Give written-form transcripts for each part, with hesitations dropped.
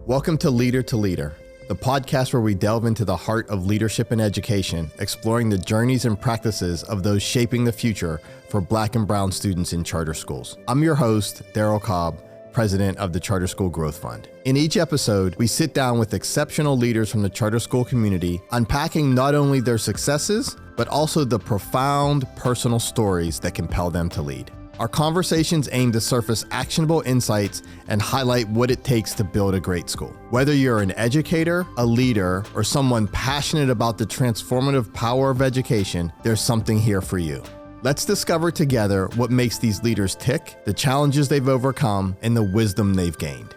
Welcome to Leader, the podcast where we delve into the heart of leadership and education, exploring the journeys and practices of those shaping the future for Black and Brown students in charter schools. I'm your host, Darryl Cobb, president of the Charter School Growth Fund. In each episode, we sit down with exceptional leaders from the charter school community, unpacking not only their successes, but also the profound personal stories that compel them to lead. Our conversations aim to surface actionable insights and highlight what it takes to build a great school. Whether you're an educator, a leader, or someone passionate about the transformative power of education, there's something here for you. Let's discover together what makes these leaders tick, the challenges they've overcome, and the wisdom they've gained.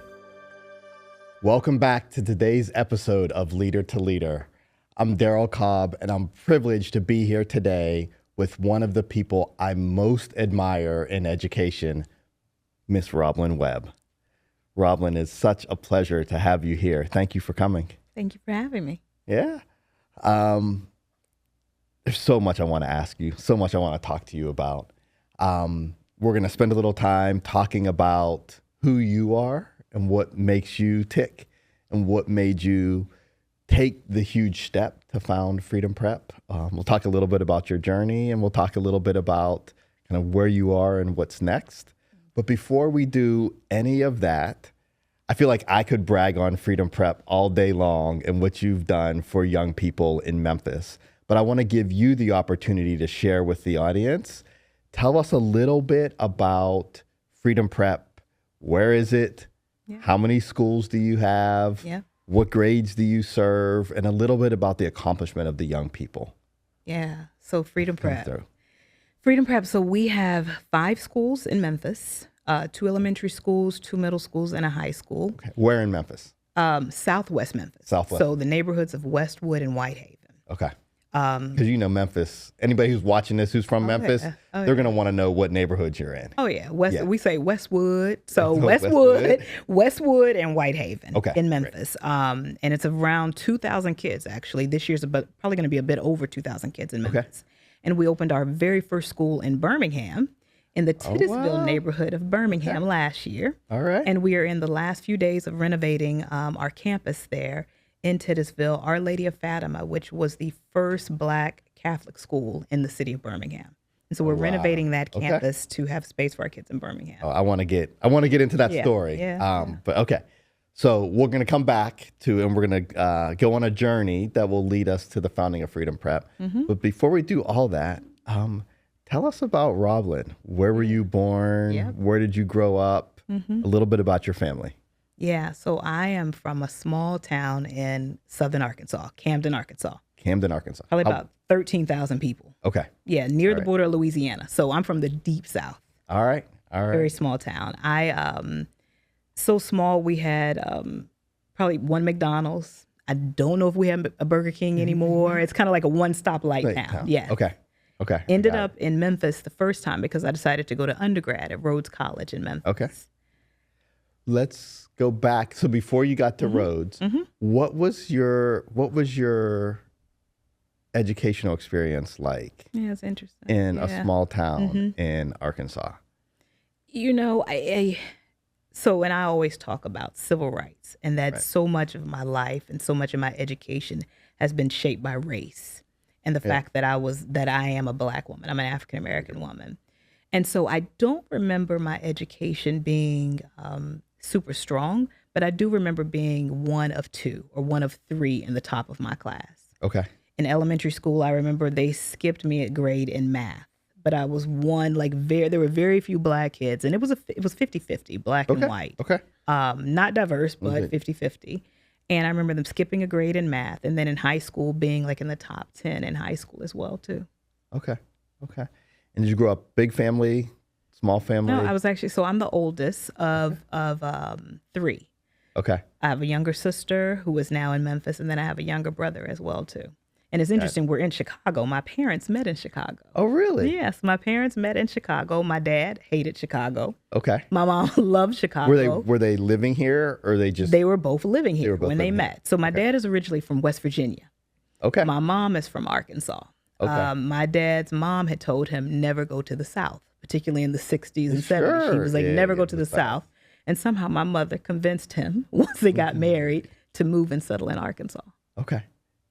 Welcome back to today's episode of Leader to Leader. I'm Darryl Cobb, and I'm privileged to be here today with one of the people I most admire in education, Miss Roblin Webb. Roblin, it's such a pleasure to have you here. Thank you for coming. Thank you for having me. Yeah. There's so much I want to ask you, so much I want to talk to you about. We're going to spend a little time talking about who you are and what makes you tick and what made you take the huge step to found Freedom Prep. We'll talk a little bit about your journey, and we'll talk a little bit about kind of where you are and what's next. But before we do any of that, I feel like I could brag on Freedom Prep all day long and what you've done for young people in Memphis. But I want to give you the opportunity to share with the audience. Tell us a little bit about Freedom Prep. Where is it? Yeah. How many schools do you have? Yeah. What grades do you serve? And a little bit about the accomplishment of the young people. Yeah, so Freedom Prep. Freedom Prep, so we have 5 schools in Memphis, 2 elementary schools, 2 middle schools, and a high school. Okay. Where in Memphis? Southwest Memphis. Southwest. So the neighborhoods of Westwood and Whitehaven. Okay. Because you know Memphis, anybody who's watching this who's from Memphis, they're going to want to know what neighborhoods you're in. Oh, yeah. We say Westwood. So Westwood and Whitehaven in Memphis. And it's around 2,000 kids, actually. This year's probably going to be a bit over 2,000 kids in Memphis. Okay. And we opened our very first school in Birmingham, in the Titusville neighborhood of Birmingham last year. All right. And we are in the last few days of renovating our campus there in Titusville, Our Lady of Fatima, which was the first Black Catholic school in the city of Birmingham. And so we're renovating that campus to have space for our kids in Birmingham. I want to get into that story. But okay. So we're going to come back to, and we're going to go on a journey that will lead us to the founding of Freedom Prep. Mm-hmm. But before we do all that, tell us about Roblin. Where were you born? Yep. Where did you grow up? Mm-hmm. A little bit about your family. Yeah, so I am from a small town in southern Arkansas, Camden, Arkansas. Probably about 13,000 people. Okay. Yeah, near the border of Louisiana. So I'm from the deep South. All right. Very small town. So small we had probably one McDonald's. I don't know if we have a Burger King anymore. Mm-hmm. It's kind of like a one-stop light town. Yeah. Okay. Ended up in Memphis the first time because I decided to go to undergrad at Rhodes College in Memphis. Okay. Let's go back. So before you got to Rhodes, what was your educational experience like? Yeah, it's interesting. In a small town in Arkansas. You know, so when I always talk about civil rights, and that so much of my life and so much of my education has been shaped by race and the fact that I am a Black woman. I'm an African American woman. And so I don't remember my education being super strong, but I do remember being one of 2 or one of 3 in the top of my class. Okay. In elementary school, I remember they skipped me a grade in math, but I was one, there were very few Black kids, and it was 50-50, Black and white. Okay. Not diverse, but 50-50. And I remember them skipping a grade in math, and then in high school being in the top 10 in high school as well, too. Okay. And did you grow up big family? Small family? No, I was actually, so I'm the oldest of 3. Okay. I have a younger sister who is now in Memphis, and then I have a younger brother as well, too. And it's interesting, we're in Chicago. My parents met in Chicago. Oh, really? Yes, my parents met in Chicago. My dad hated Chicago. Okay. My mom loved Chicago. Were they living here, or they just? They were both living here when they met. So my dad is originally from West Virginia. Okay. My mom is from Arkansas. Okay. My dad's mom had told him never go to the South, particularly in the 60s and 70s. She was like, never go to the South. And somehow my mother convinced him, once they got married, to move and settle in Arkansas. Okay.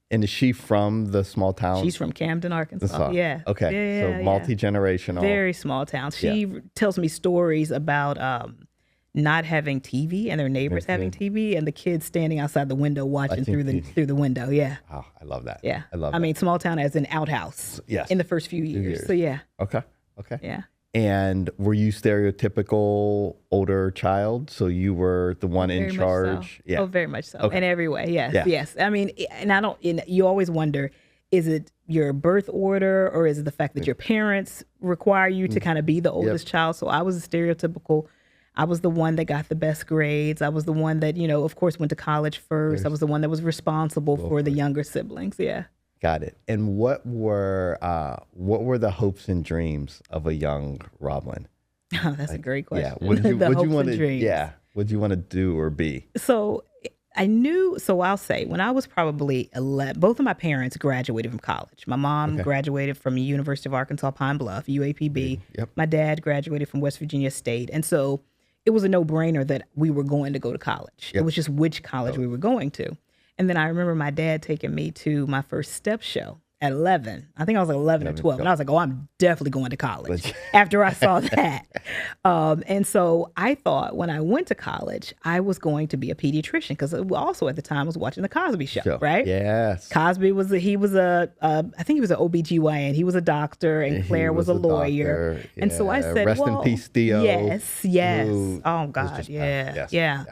And is she from the small town? She's from Camden, Arkansas. Yeah. Okay. Yeah, so multi-generational. Very small town. She tells me stories about not having TV and their neighbors having TV and the kids standing outside the window watching through the window. Yeah. Oh, I love that. Yeah. I love that. I mean, small town as an outhouse in the first few years. So yeah. Okay. Yeah. And were you stereotypical older child? So you were the one in charge? So. Yeah. Oh, very much so. In every way. Yes. I mean, and you always wonder, is it your birth order or is it the fact that your parents require you to kind of be the oldest child? So I was a stereotypical. I was the one that got the best grades. I was the one that, of course, went to college first. I was the one that was responsible for the younger siblings. Yeah. Got it. And what were the hopes and dreams of a young Roblin? Oh, that's a great question. Yeah. What did you want to do or be? So I'll say when I was probably 11, both of my parents graduated from college. My mom graduated from the University of Arkansas Pine Bluff, UAPB. Yep. My dad graduated from West Virginia State. And so it was a no-brainer that we were going to go to college. It was just which college we were going to. And then I remember my dad taking me to my first step show at 11. I think I was like 11 or 12. And I was like, I'm definitely going to college after I saw that. And so I thought when I went to college, I was going to be a pediatrician because also at the time I was watching the Cosby Show, right? Yes. Cosby was I think he was an OBGYN. He was a doctor and Claire was a lawyer. And so I said, rest in peace, Theo. Yes. Oh God. Yeah.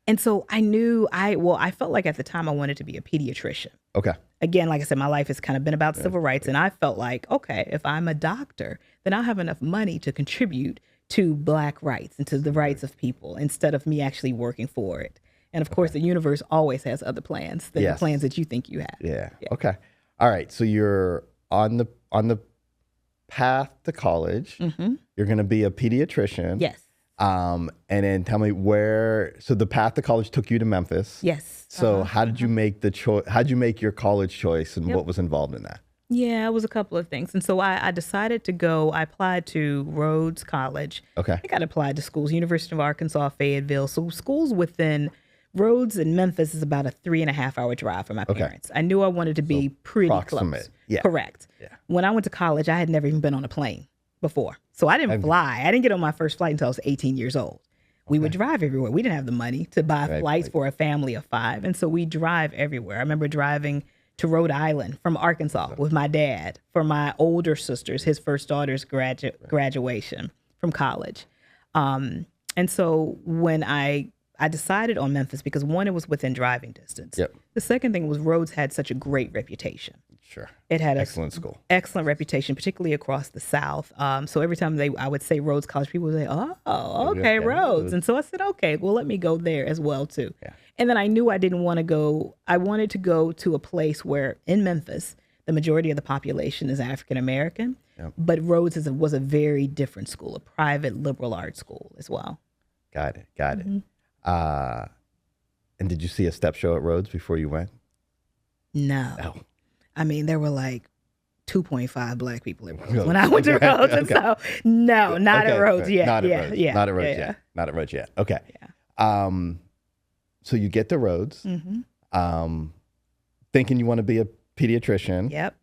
And so I knew I felt like at the time I wanted to be a pediatrician. Okay. Again, like I said, my life has kind of been about civil rights. And I felt like, okay, if I'm a doctor, then I'll have enough money to contribute to Black rights and to the rights of people instead of me actually working for it. And of course, the universe always has other plans than the plans that you think you have. Yeah. Okay. All right. So you're on the path to college. Mm-hmm. You're going to be a pediatrician. Yes. And then tell me so the path to college took you to Memphis. Yes. So how did you make the choice? How'd you make your college choice and what was involved in that? Yeah, it was a couple of things. And so I decided to go, I applied to Rhodes College. Okay. I think I'd applied to schools, University of Arkansas, Fayetteville. So schools within Rhodes and Memphis is about a 3.5 hour drive for my parents. I knew I wanted to be pretty proximate. Close. Yeah. Correct. Yeah. When I went to college, I had never even been on a plane before. So I didn't fly. I didn't get on my first flight until I was 18 years old. We would drive everywhere. We didn't have the money to buy flights for a family of 5. And so we drive everywhere. I remember driving to Rhode Island from Arkansas with my dad for my older sister's, his first daughter's graduation from college. And so when I decided on Memphis because one, it was within driving distance. Yep. The second thing was Rhodes had such a great reputation. Sure. It had excellent school. Excellent reputation, particularly across the South. So every time I would say Rhodes College, people would say, oh, okay, Rhodes. And so I said, okay, well, let me go there as well, too. Yeah. And then I knew I didn't want to go. I wanted to go to a place where in Memphis, the majority of the population is African-American. Yep. But Rhodes was a very different school, a private liberal arts school as well. Got it. And did you see a step show at Rhodes before you went? No. I mean, there were like 2.5 Black people at Rhodes when I went to Rhodes. And so, no, not at Rhodes yet. Not at Rhodes. Not at Rhodes yet. Okay. Yeah. So you get to Rhodes, thinking you want to be a pediatrician. Yep.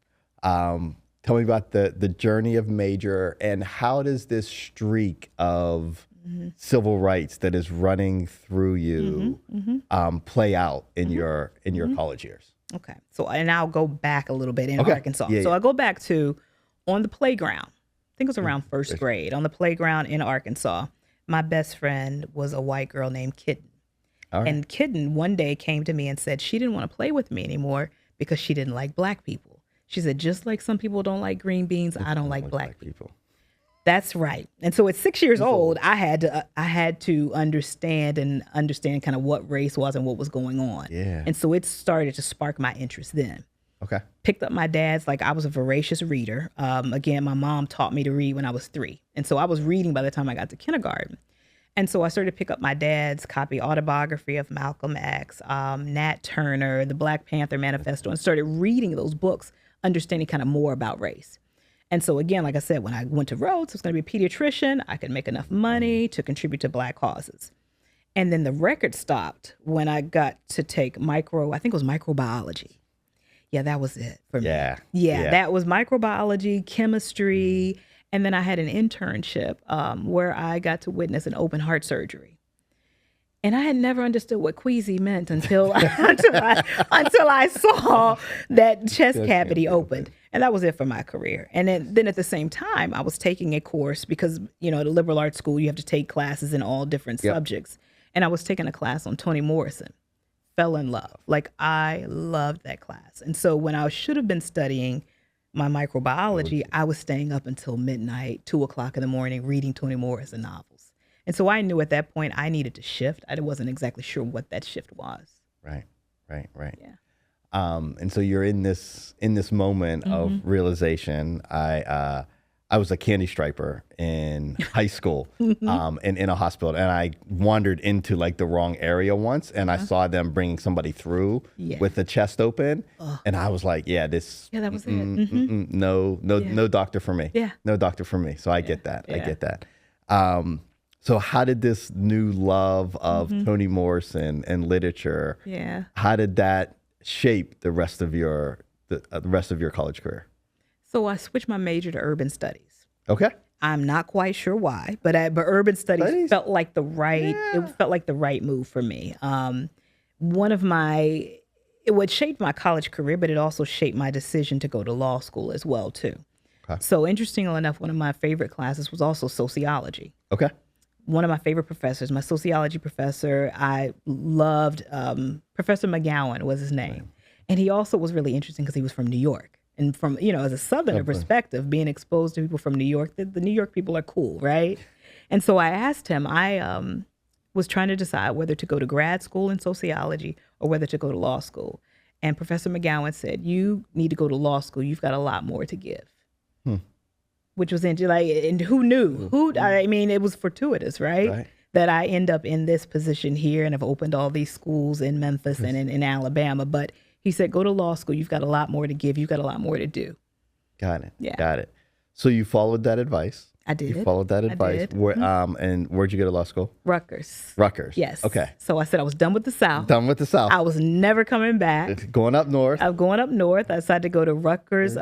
Tell me about the journey of major and how does this streak of civil rights that is running through you play out in your college years? Okay. So, and I'll go back a little bit in Arkansas. So I go back to on the playground. I think it was around first grade. On the playground in Arkansas, my best friend was a white girl named Kitten. Right. And Kitten one day came to me and said she didn't want to play with me anymore because she didn't like Black people. She said, just like some people don't like green beans, I don't like black people. That's right. And so at 6 years old, I had to understand kind of what race was and what was going on. Yeah. And so it started to spark my interest then. Okay. Picked up my dad's, I was a voracious reader. Again, my mom taught me to read when I was 3. And so I was reading by the time I got to kindergarten. And so I started to pick up my dad's copy autobiography of Malcolm X, Nat Turner, the Black Panther Manifesto, and started reading those books, understanding kind of more about race. And so again, like I said, when I went to Rhodes, I was going to be a pediatrician. I could make enough money to contribute to Black causes. And then the record stopped when I got to take I think it was microbiology. Yeah, that was it for me. Yeah, that was microbiology, chemistry. And then I had an internship where I got to witness an open heart surgery. And I had never understood what queasy meant until until I saw that chest cavity opened. And that was it for my career. And then at the same time, I was taking a course because, at a liberal arts school, you have to take classes in all different subjects. And I was taking a class on Toni Morrison. Fell in love. Like, I loved that class. And so when I should have been studying my microbiology, I was staying up until midnight, 2:00 in the morning, reading Toni Morrison novels. And so I knew at that point I needed to shift. I wasn't exactly sure what that shift was. Right. Yeah. And so you're in this moment of realization. I was a candy striper in high school, and in a hospital, and I wandered into like the wrong area once, and I saw them bringing somebody through with the chest open, and I was like, that was it. No doctor for me. No doctor for me. So I get that. I get that. So how did this new love of Toni Morrison and literature? How did that shape the rest of your college career? So I switched my major to urban studies. Okay. I'm not quite sure why, but urban studies felt like the right move for me. What shaped my college career, but it also shaped my decision to go to law school as well too. Okay. So interestingly enough, one of my favorite classes was also sociology. Okay. One of my favorite professors, my sociology professor, I loved. Professor McGowan was his name. Right. And he also was really interesting because he was from New York. And from, as a Southerner perspective, being exposed to people from New York, the New York people are cool, right? And so I asked him, I was trying to decide whether to go to grad school in sociology or whether to go to law school. And Professor McGowan said, you need to go to law school. You've got a lot more to give. Which was interesting. And who knew? It was fortuitous, right? That I end up in this position here and have opened all these schools in Memphis and in Alabama. But he said, go to law school. You've got a lot more to give. You've got a lot more to do. Got it. Yeah. Got it. So you followed that advice. I did. You followed that advice. I did. And where'd you go to law school? Rutgers. Yes. Okay. So I said I was done with the South. I was never coming back. Going up north. I'm going up north. I decided to go to Rutgers.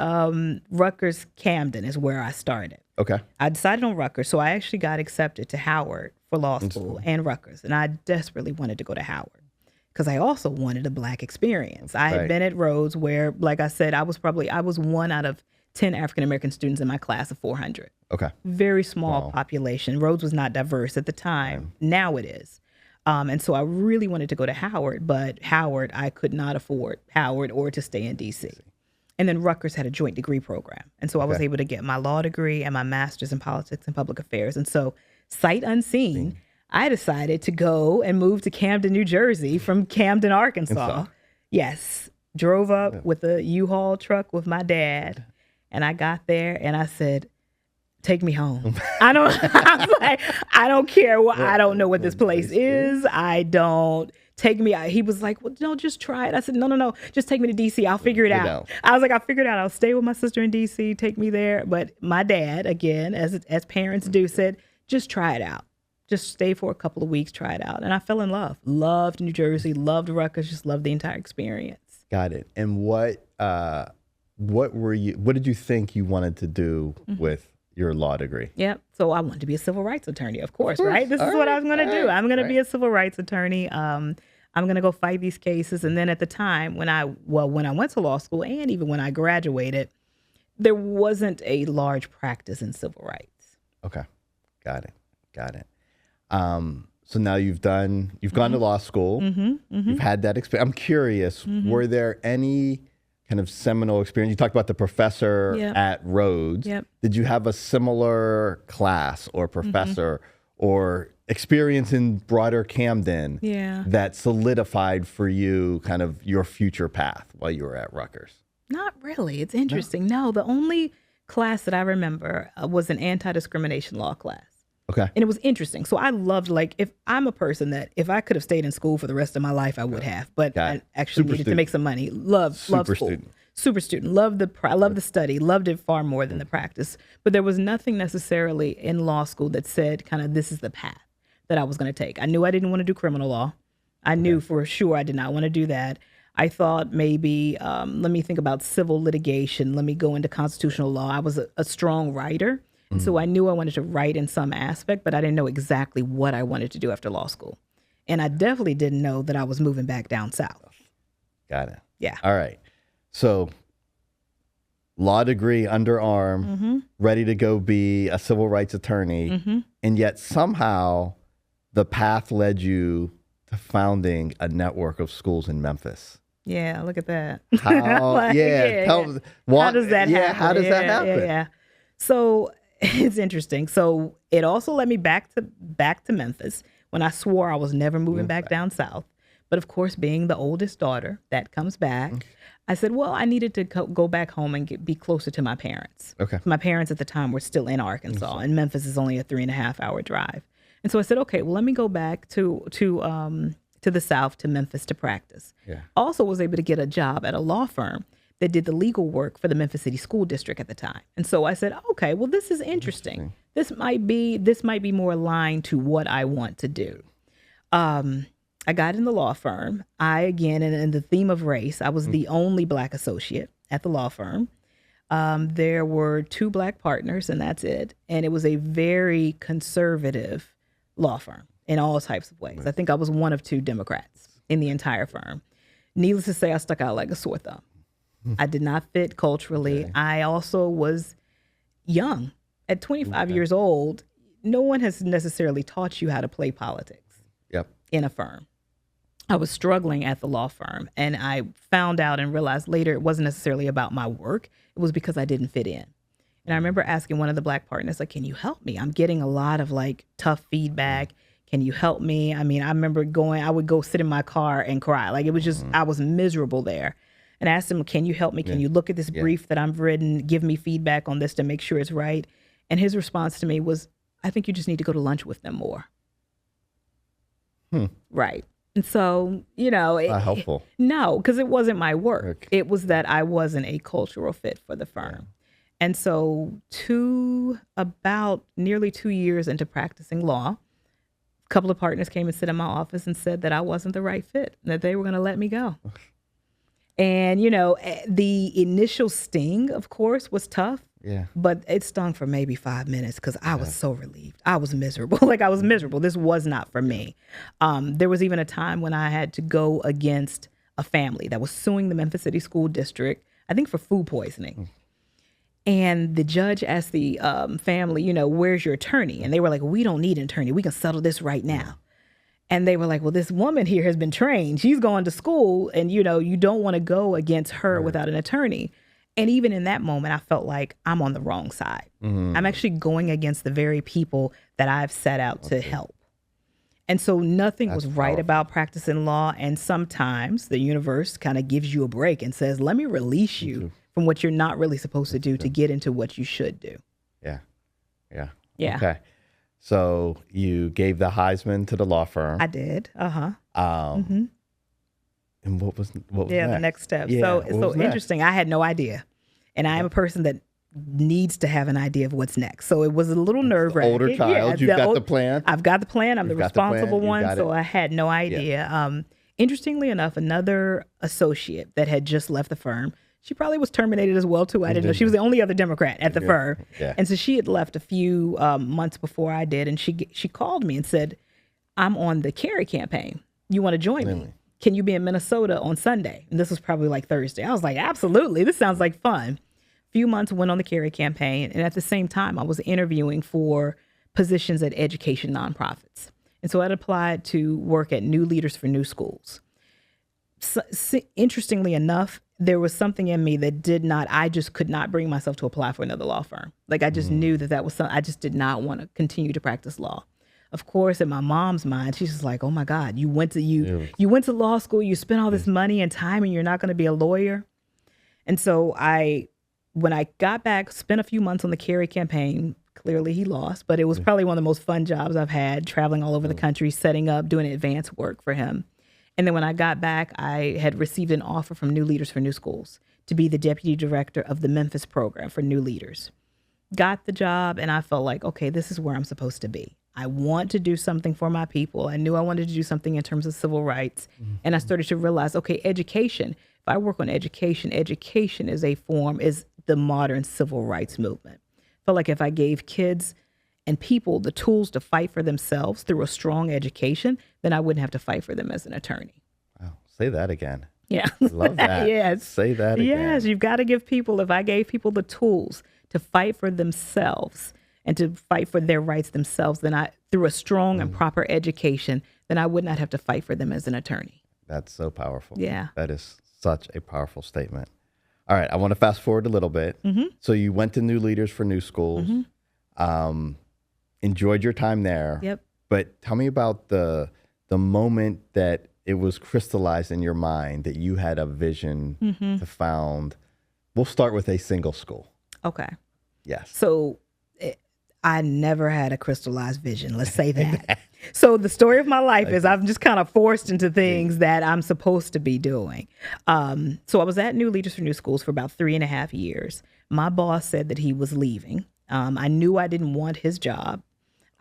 Rutgers Camden is where I started. Okay. I decided on Rutgers. So I actually got accepted to Howard for law school and Rutgers. And I desperately wanted to go to Howard because I also wanted a Black experience. I had been at Rhodes where, like I said, I was one out of 10 African-American students in my class of 400. Okay. Very small population. Rhodes was not diverse at the time. Now it is. And so I really wanted to go to Howard, but Howard, I could not afford Howard or to stay in D.C. And then Rutgers had a joint degree program. And so I was able to get my law degree and my master's in politics and public affairs. And so sight unseen, I decided to go and move to Camden, New Jersey from Camden, Arkansas. Yes. Drove up with a U-Haul truck with my dad. And I got there and I said, take me home. I don't care. I don't know what this place is. Take me out. He was like, well, no, just try it. I said, no, just take me to D.C. I'll figure it out. I was like, I'll figure it out. I'll stay with my sister in D.C., take me there. But my dad, again, as parents do, said, just try it out. Just stay for a couple of weeks, try it out. And I fell in love. Loved New Jersey, loved Rutgers, just loved the entire experience. Got it. And what did you think you wanted to do with your law degree? Yep. So I wanted to be a civil rights attorney, of course, right? This is what I was going to do. I'm going to be a civil rights attorney. I'm going to go fight these cases. And then at the time when I went to law school and even when I graduated, there wasn't a large practice in civil rights. Okay. Got it. So now you've gone to law school. You've had that experience. I'm curious, were there any kind of seminal experience? You talked about the professor at Rhodes. Yep. Did you have a similar class or professor or experience in broader Camden that solidified for you kind of your future path while you were at Rutgers? Not really. It's interesting. No, the only class that I remember was an anti-discrimination law class. Okay. And it was interesting. So I loved, if I'm a person that if I could have stayed in school for the rest of my life, I would have. But I actually needed to make some money. Love school. Super student. Loved the study. Loved it far more than the practice. But there was nothing necessarily in law school that said kind of this is the path. that I was going to take. I knew I didn't want to do criminal law. I knew for sure I did not want to do that. I thought maybe, let me think about civil litigation. Let me go into constitutional law. I was a strong writer. And so I knew I wanted to write in some aspect, but I didn't know exactly what I wanted to do after law school. And I definitely didn't know that I was moving back down south. Got it. Yeah. All right. So law degree, underarm, ready to go be a civil rights attorney. And yet somehow the path led you to founding a network of schools in Memphis. Yeah, look at that. How? Like, How does that happen? How does that happen? Yeah. So it's interesting. So it also led me back to Memphis when I swore I was never moving back down south. But of course, being the oldest daughter, that comes back. I said, well, I needed to go back home and be closer to my parents. Okay. My parents at the time were still in Arkansas, and Memphis is only a 3.5-hour drive. And so I said, okay, well, let me go back to the South, to Memphis, to practice. Yeah. Also was able to get a job at a law firm that did the legal work for the Memphis City School District at the time. And so I said, okay, well, this is interesting. This might be more aligned to what I want to do. I got in the law firm. Again, in the theme of race, I was the only Black associate at the law firm. There were 2 Black partners, and that's it. And it was a very conservative law firm in all types of ways. I think I was one of 2 Democrats in the entire firm. Needless to say, I stuck out like a sore thumb. I did not fit culturally. Okay. I also was young. At 25 years old, no one has necessarily taught you how to play politics in a firm. I was struggling at the law firm, and I found out and realized later it wasn't necessarily about my work. It was because I didn't fit in. And I remember asking one of the Black partners, like, can you help me? I'm getting a lot of like tough feedback. Can you help me? I mean, I remember I would go sit in my car and cry. Like, it was just, I was miserable there. And I asked him, can you help me? Can you look at this brief that I've written, give me feedback on this to make sure it's right? And his response to me was, I think you just need to go to lunch with them more. Right. And so, not helpful. No, because it wasn't my work. It was that I wasn't a cultural fit for the firm. And so about nearly 2 years into practicing law, a couple of partners came and sit in my office and said that I wasn't the right fit, that they were going to let me go. And, the initial sting, of course, was tough. Yeah. But it stung for maybe 5 minutes because I was so relieved. I was miserable. I was miserable. This was not for me. There was even a time when I had to go against a family that was suing the Memphis City School District, I think for food poisoning. And the judge asked the family, where's your attorney? And they were like, we don't need an attorney. We can settle this right now. And they were like, well, this woman here has been trained. She's going to school, and, you don't want to go against her without an attorney. And even in that moment, I felt like I'm on the wrong side. I'm actually going against the very people that I've set out to help. And so nothing was right about practicing law. And sometimes the universe kind of gives you a break and says, let me release you from what you're not really supposed to do to get into what you should do. Yeah. Okay. So you gave the Heisman to the law firm. I did. And what was next? The next step. Yeah, so interesting. I had no idea. And I am a person that needs to have an idea of what's next. So it was a little nerve-wracking. Older child, you've got the plan. I've got the plan. I'm the responsible one. So I had no idea. Interestingly enough, another associate that had just left the firm, she probably was terminated as well too. I didn't know. She was the only other Democrat at the firm. And so she had left a few months before I did. And she called me and said, I'm on the Kerry campaign. You want to join me? Can you be in Minnesota on Sunday? And this was probably like Thursday. I was like, absolutely. This sounds like fun. A few months went on the Kerry campaign. And at the same time, I was interviewing for positions at education nonprofits. And so I'd applied to work at New Leaders for New Schools. So, interestingly enough, there was something in me that I just could not bring myself to apply for another law firm. Like, I just knew that was something, I just did not want to continue to practice law. Of course, in my mom's mind, she's just like, oh my God, you went to law school, you spent all this money and time, and you're not going to be a lawyer. And so when I got back, spent a few months on the Kerry campaign. Clearly he lost, but it was probably one of the most fun jobs I've had, traveling all over the country, setting up, doing advanced work for him. And then when I got back, I had received an offer from New Leaders for New Schools to be the deputy director of the Memphis program for New Leaders. Got the job, and I felt like, okay, this is where I'm supposed to be. I want to do something for my people. I knew I wanted to do something in terms of civil rights. And I started to realize, okay, education, if I work on education, education is the modern civil rights movement. I felt like if I gave kids and people the tools to fight for themselves through a strong education, then I wouldn't have to fight for them as an attorney. Wow. Say that again. Yeah. Love that. Yes. Say that again. Yes, you've got to give people, if I gave people the tools to fight for themselves and to fight for their rights themselves, then through a strong and proper education, then I would not have to fight for them as an attorney. That's so powerful. Yeah. That is such a powerful statement. All right. I want to fast forward a little bit. So you went to New Leaders for New Schools, enjoyed your time there. Yep. But tell me about the moment that it was crystallized in your mind that you had a vision to found. We'll start with a single school. Okay. Yes. So I never had a crystallized vision. Let's say that. So the story of my life is I'm just kind of forced into things that I'm supposed to be doing. So I was at New Leaders for New Schools for about 3.5 years. My boss said that he was leaving. I knew I didn't want his job.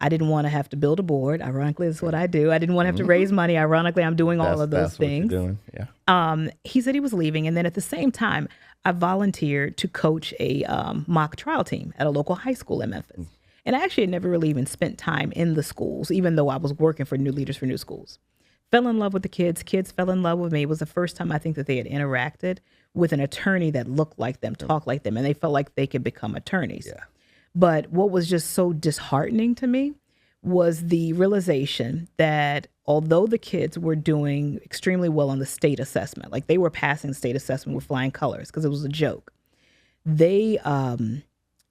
I didn't want to have to build a board. Ironically, that's what I do. I didn't want to have to raise money. Ironically, I'm doing all of those things. What you're doing. Yeah. He said he was leaving. And then at the same time, I volunteered to coach a mock trial team at a local high school in Memphis. And I actually had never really even spent time in the schools, even though I was working for New Leaders for New Schools. Fell in love with the kids. Kids fell in love with me. It was the first time I think that they had interacted with an attorney that looked like them, talked like them, and they felt like they could become attorneys. Yeah. But what was just so disheartening to me was the realization that although the kids were doing extremely well on the state assessment, like they were passing state assessment with flying colors because it was a joke, they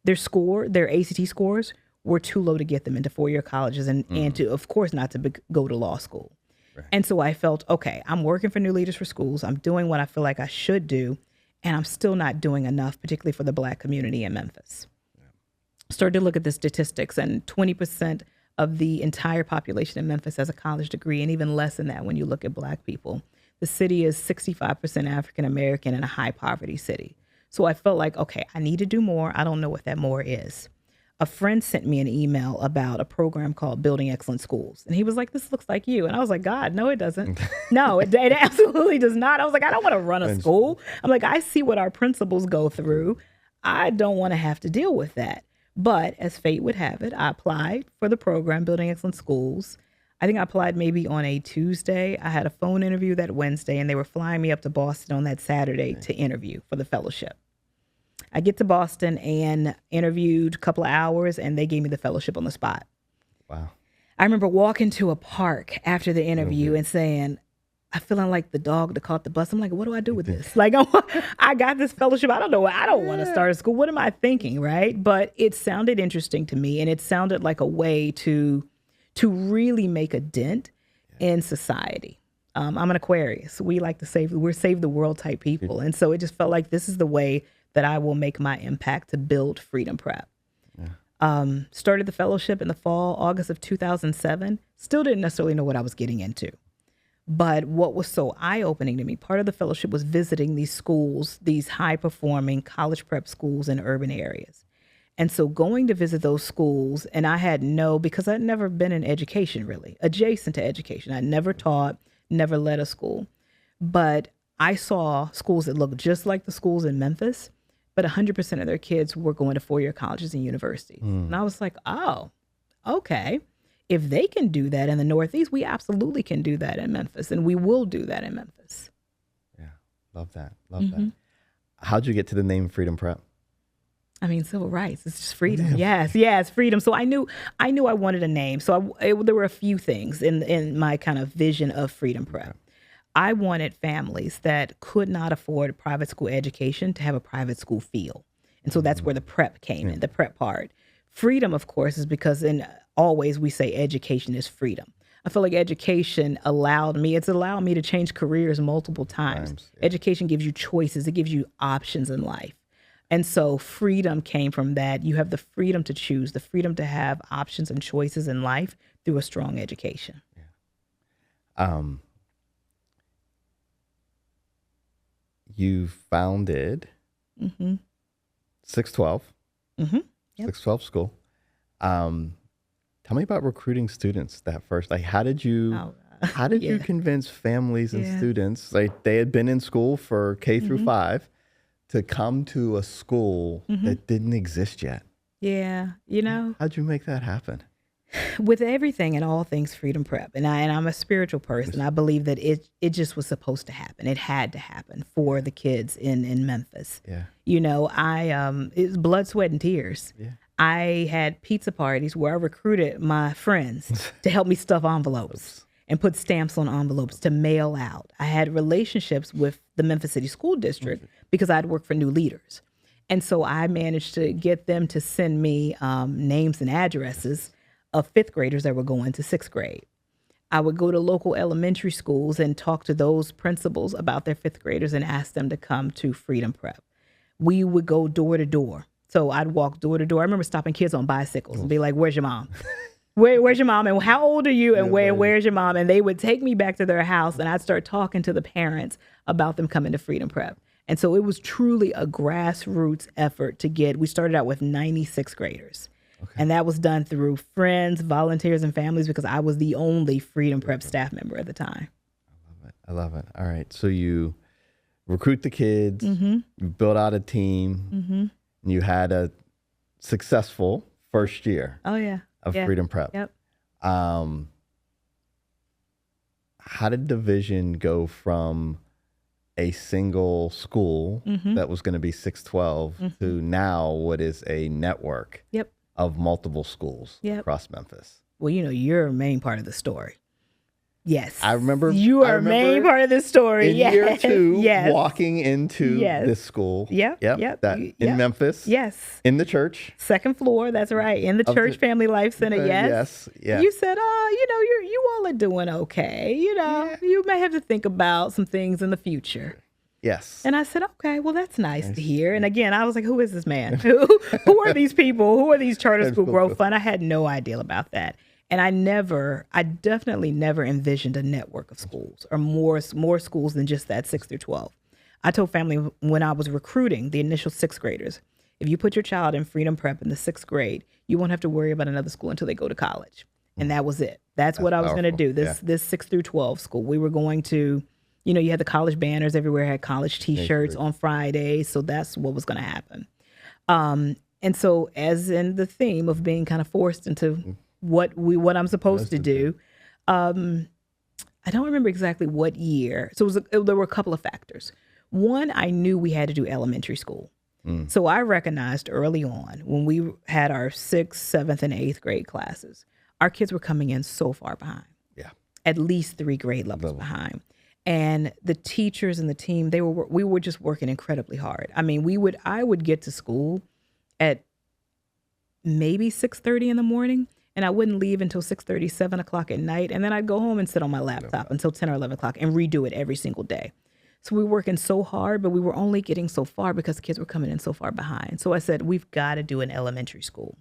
their ACT scores were too low to get them into four-year colleges and to, of course, not to go to law school. Right. And so I felt, okay, I'm working for New Leaders for Schools. I'm doing what I feel like I should do, and I'm still not doing enough, particularly for the Black community in Memphis. Yeah. Started to look at the statistics, and 20% of the entire population in Memphis has a college degree, and even less than that when you look at Black people. The city is 65% African American and a high poverty city. So I felt like, okay, I need to do more. I don't know what that more is. A friend sent me an email about a program called Building Excellent Schools. And he was like, this looks like you. And I was like, God, no, it doesn't. No, it absolutely does not. I was like, I don't want to run a school. I'm like, I see what our principals go through. I don't want to have to deal with that. But as fate would have it, I applied for the program, Building Excellent Schools. I think I applied maybe on a Tuesday. I had a phone interview that Wednesday, and they were flying me up to Boston on that Saturday to interview for the fellowship. I get to Boston and interviewed a couple of hours, and they gave me the fellowship on the spot. Wow. I remember walking to a park after the interview and saying, I'm feeling like the dog that caught the bus. I'm like, what do I do with this? Like, I got this fellowship. I don't know. I don't want to start a school. What am I thinking, right? But it sounded interesting to me, and it sounded like a way to really make a dent in society. I'm an Aquarius. We like to we're save the world type people. And so it just felt like this is the way that I will make my impact to build Freedom Prep. Yeah. Started the fellowship in the fall, August of 2007. Still didn't necessarily know what I was getting into. But what was so eye-opening to me, part of the fellowship was visiting these schools, these high-performing college prep schools in urban areas. And so going to visit those schools, and because I'd never been in education really, adjacent to education. I never taught, never led a school. But I saw schools that looked just like the schools in Memphis, but 100% of their kids were going to four-year colleges and universities. And I was like, oh, okay. If they can do that in the Northeast, we absolutely can do that in Memphis, and we will do that in Memphis. Yeah, love that. Love that. How'd you get to the name Freedom Prep? I mean, civil rights. It's just freedom. Yes, freedom. So I knew I wanted a name. So there were a few things in my kind of vision of Freedom Prep. Okay. I wanted families that could not afford private school education to have a private school feel. And so that's where the prep came in, the prep part. Freedom, of course, is because always we say education is freedom. I feel like education allowed me to change careers multiple times. Yeah. Education gives you choices. It gives you options in life. And so freedom came from that. You have the freedom to choose, the freedom to have options and choices in life through a strong education. Yeah. You founded 612. Yep. 612 School. Tell Tell me about recruiting students that first. Like, how did you Yeah. convince families and Yeah. students, like they had been in school for K through 5, to come to a school that didn't exist yet? Yeah. How'd you make that happen? With everything and all things Freedom Prep, and I'm a spiritual person. I believe that it just was supposed to happen. It had to happen for the kids in Memphis. Yeah. It's blood, sweat, and tears. Yeah. I had pizza parties where I recruited my friends to help me stuff envelopes and put stamps on envelopes to mail out. I had relationships with the Memphis City School District because I'd worked for new leaders. And so I managed to get them to send me names and addresses of fifth graders that were going to sixth grade. I would go to local elementary schools and talk to those principals about their fifth graders and ask them to come to Freedom Prep. We would go door to door. So I'd walk door to door. I remember stopping kids on bicycles and be like, "Where's your mom? Where's your mom? And how old are you? And where's your mom?" And they would take me back to their house, and I'd start talking to the parents about them coming to Freedom Prep. And so it was truly a grassroots effort to we started out with 96 graders. Okay. And that was done through friends, volunteers, and families because I was the only Freedom Prep staff member at the time. I love it. All right. So you recruit the kids, you build out a team, and you had a successful first year of Freedom Prep. Yep. How did the vision go from a single school that was going to be 612 to now what is a network of multiple schools across Memphis? Well, you're a main part of the story. Yes. I remember you are a main part of the story. In year 2, walking into this school. In Memphis. Yes. In the church. Second floor, that's right. In the church family life center, yes. You said, you all are doing okay. You may have to think about some things in the future. Yes. And I said, okay, well, that's nice to hear. And again, I was like, who is this man? Who are these people? Who are these charter school growth fund? I had no idea about that. And I definitely never envisioned a network of schools or more schools than just that 6 through 12. I told family when I was recruiting the initial sixth graders, if you put your child in Freedom Prep in the sixth grade, you won't have to worry about another school until they go to college. And that was it. That's what I was going to do. This 6 through 12 school. We were going to, you had the college banners everywhere, had college T-shirts on Friday. So that's what was going to happen. And so as in the theme of being kind of forced into what I'm supposed to do, I don't remember exactly what year. So there were a couple of factors. One, I knew we had to do elementary school. So I recognized early on when we had our 6th, 7th, and 8th grade classes, our kids were coming in so far behind. Yeah. At least 3 grade levels behind. And the teachers and the team, we were just working incredibly hard. I mean, I would get to school at maybe 6:30 in the morning, and I wouldn't leave until 6:30, 7 o'clock at night. And then I'd go home and sit on my laptop until 10 or 11 o'clock and redo it every single day. So we were working so hard, but we were only getting so far because kids were coming in so far behind. So I said, we've got to do an elementary school.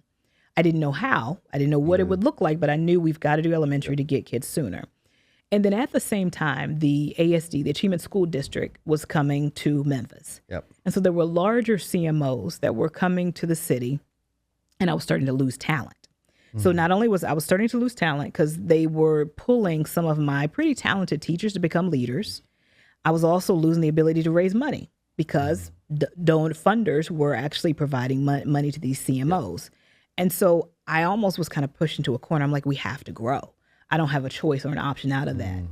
I didn't know how. I didn't know what it would look like, but I knew we've got to do elementary to get kids sooner. And then at the same time, the ASD, the Achievement School District, was coming to Memphis. Yep. And so there were larger CMOs that were coming to the city, and I was starting to lose talent. So not only was I starting to lose talent because they were pulling some of my pretty talented teachers to become leaders, I was also losing the ability to raise money because funders were actually providing money to these CMOs. Yep. And so I almost was kind of pushed into a corner. I'm like, we have to grow. I don't have a choice or an option out of that.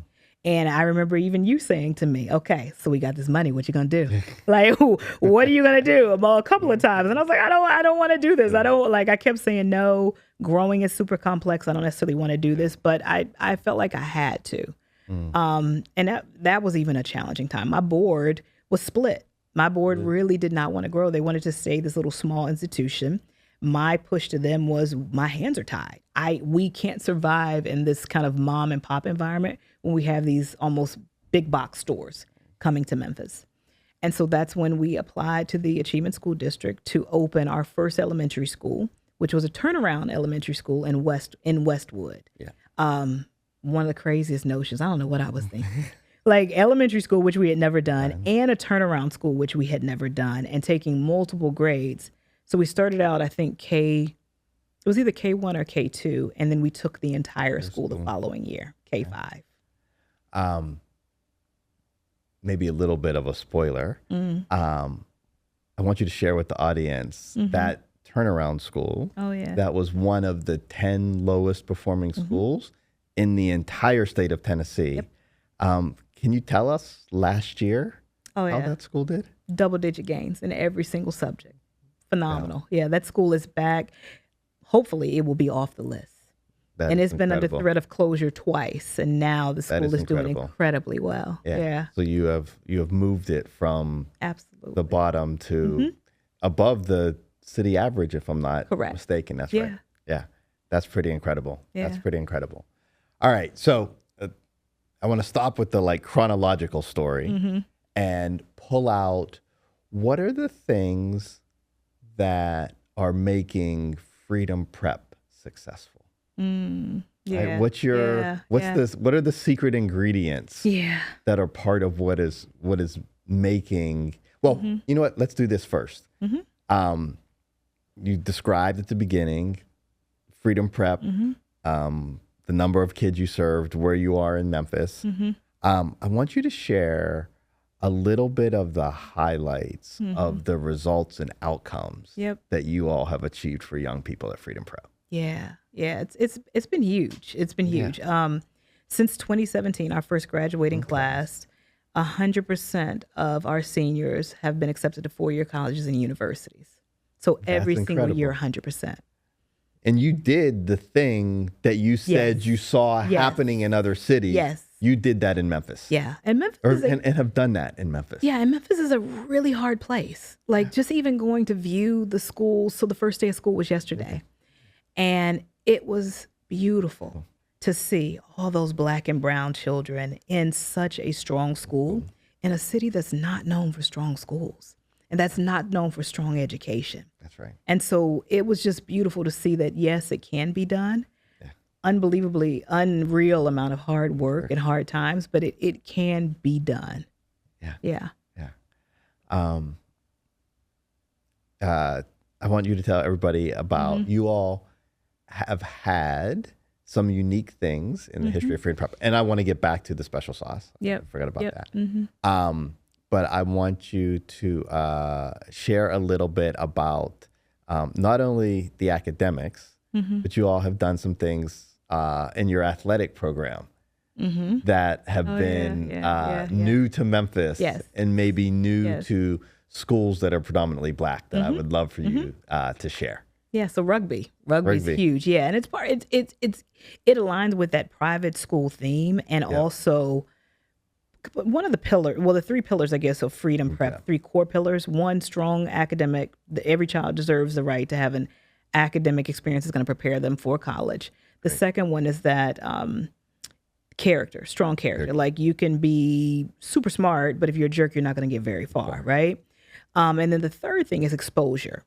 And I remember even you saying to me, okay, so we got this money. What you going to do? Like, what are you going to do? About a couple of times. And I was like, I don't want to do this. I kept saying, no, growing is super complex. I don't necessarily want to do this, but I felt like I had to. And that was even a challenging time. My board was split. My board really did not want to grow. They wanted to stay this little small institution. My push to them was my hands are tied. We can't survive in this kind of mom and pop environment when we have these almost big box stores coming to Memphis. And so that's when we applied to the Achievement School District to open our first elementary school, which was a turnaround elementary school in Westwood. Yeah. One of the craziest notions. I don't know what I was thinking. Like elementary school, which we had never done, and a turnaround school, which we had never done, and taking multiple grades. So we started out, I think, It was either K1 or K2, and then we took the entire school the following year, K5. Maybe a little bit of a spoiler. I want you to share with the audience that turnaround school. Oh, yeah. That was one of the 10 lowest performing schools in the entire state of Tennessee. Yep. Can you tell us last year how that school did? Double-digit gains in every single subject. Phenomenal. Yeah, that school is back. Hopefully, it will be off the list. And it's been under threat of closure twice, and now the school is doing incredibly well. Yeah. So you have moved it from the bottom to above the city average, if I'm not mistaken. That's right. Yeah. That's pretty incredible. Yeah. That's pretty incredible. All right. So I want to stop with the chronological story and pull out what are the things that are making Freedom Prep successful. Right? What are the secret ingredients that are part of what is making, you know what, let's do this first. You described at the beginning Freedom Prep, the number of kids you served, where you are in Memphis. I want you to share a little bit of the highlights of the results and outcomes that you all have achieved for young people at Freedom Prep. Yeah, it's been huge. It's been huge. Since 2017, our first graduating class, 100% of our seniors have been accepted to four-year colleges and universities. So every single year, 100%. And you did the thing that you said you saw happening in other cities. Yes. You did that in Memphis. Yeah. And Memphis and have done that in Memphis. Yeah, and Memphis is a really hard place. Just even going to view the school. So the first day of school was yesterday. And it was beautiful to see all those Black and brown children in such a strong school in a city that's not known for strong schools and that's not known for strong education. That's right. And so it was just beautiful to see that, yes, it can be done. Unbelievably unreal amount of hard work and hard times, but it can be done. Yeah. I want you to tell everybody about you all have had some unique things in the history of Freedom Prep. And I want to get back to the special sauce. I forgot about that. But I want you to share a little bit about not only the academics, but you all have done some things in your athletic program that have been new to Memphis and maybe new to schools that are predominantly Black that I would love for you to share. Yeah, so rugby's huge. Yeah, and it aligns with that private school theme, and also one of the pillars, the three pillars, I guess, of Freedom Prep, three core pillars. One, strong academic. Every child deserves the right to have an academic experience that's going to prepare them for college. The second one is that strong character. Like, you can be super smart, but if you're a jerk, you're not going to get very far, right? And then the third thing is exposure.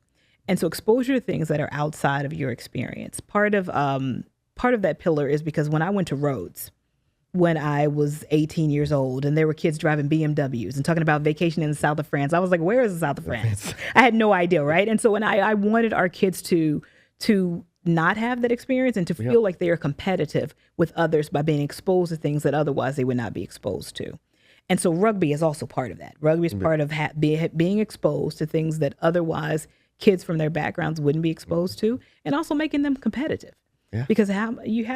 And so exposure to things that are outside of your experience. Part of that pillar is because when I went to Rhodes, when I was 18 years old, and there were kids driving BMWs and talking about vacation in the south of France, I was like, where is the south of France? I had no idea, right? And so when I wanted our kids to not have that experience and to feel like they are competitive with others by being exposed to things that otherwise they would not be exposed to. And so rugby is also part of that. Rugby is part of being exposed to things that otherwise kids from their backgrounds wouldn't be exposed to, and also making them competitive. Because how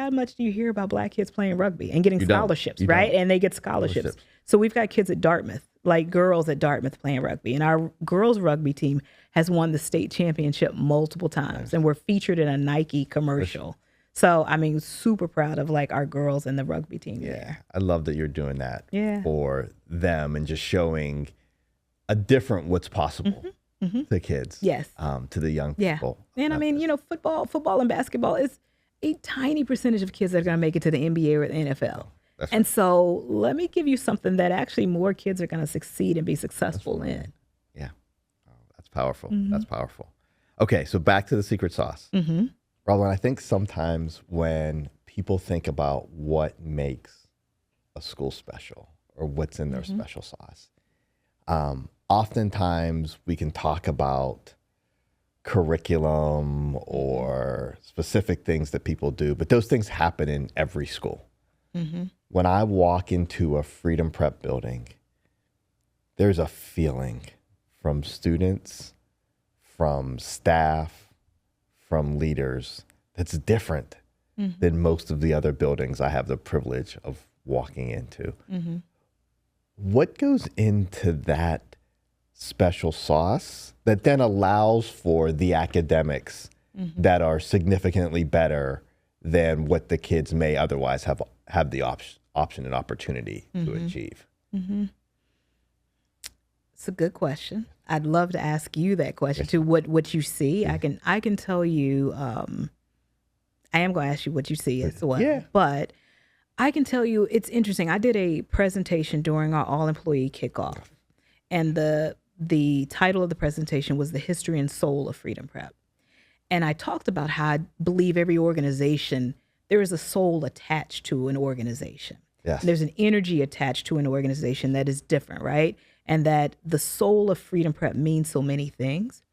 much do you hear about Black kids playing rugby and getting scholarships, right? And they get scholarships. So we've got kids at Dartmouth, like girls at Dartmouth, playing rugby. And our girls rugby team has won the state championship multiple times. And we're featured in a Nike commercial. So, I mean, super proud of our girls and the rugby team there. I love that you're doing that for them and just showing a different what's possible to kids, to the young people. And I mean, football and basketball is a tiny percentage of kids that are going to make it to the NBA or the NFL. And so let me give you something that actually more kids are going to succeed and be successful in. Yeah. Oh, that's powerful. That's powerful. Okay, so back to the secret sauce. Roblin, I think sometimes when people think about what makes a school special or what's in their special sauce, oftentimes we can talk about curriculum or specific things that people do, but those things happen in every school. When I walk into a Freedom Prep building, there's a feeling from students, from staff, from leaders that's different than most of the other buildings I have the privilege of walking into. What goes into that special sauce that then allows for the academics that are significantly better than what the kids may otherwise have the option and opportunity to achieve? It's a good question. I'd love to ask you that question too. What you see, I can tell you. I am going to ask you what you see as well. But I can tell you, it's interesting. I did a presentation during our all-employee kickoff, and the title of the presentation was "The History and Soul of Freedom Prep." And I talked about how I believe every organization, there is a soul attached to an organization. Yes. There's an energy attached to an organization that is different, right? And that the soul of Freedom Prep means so many things.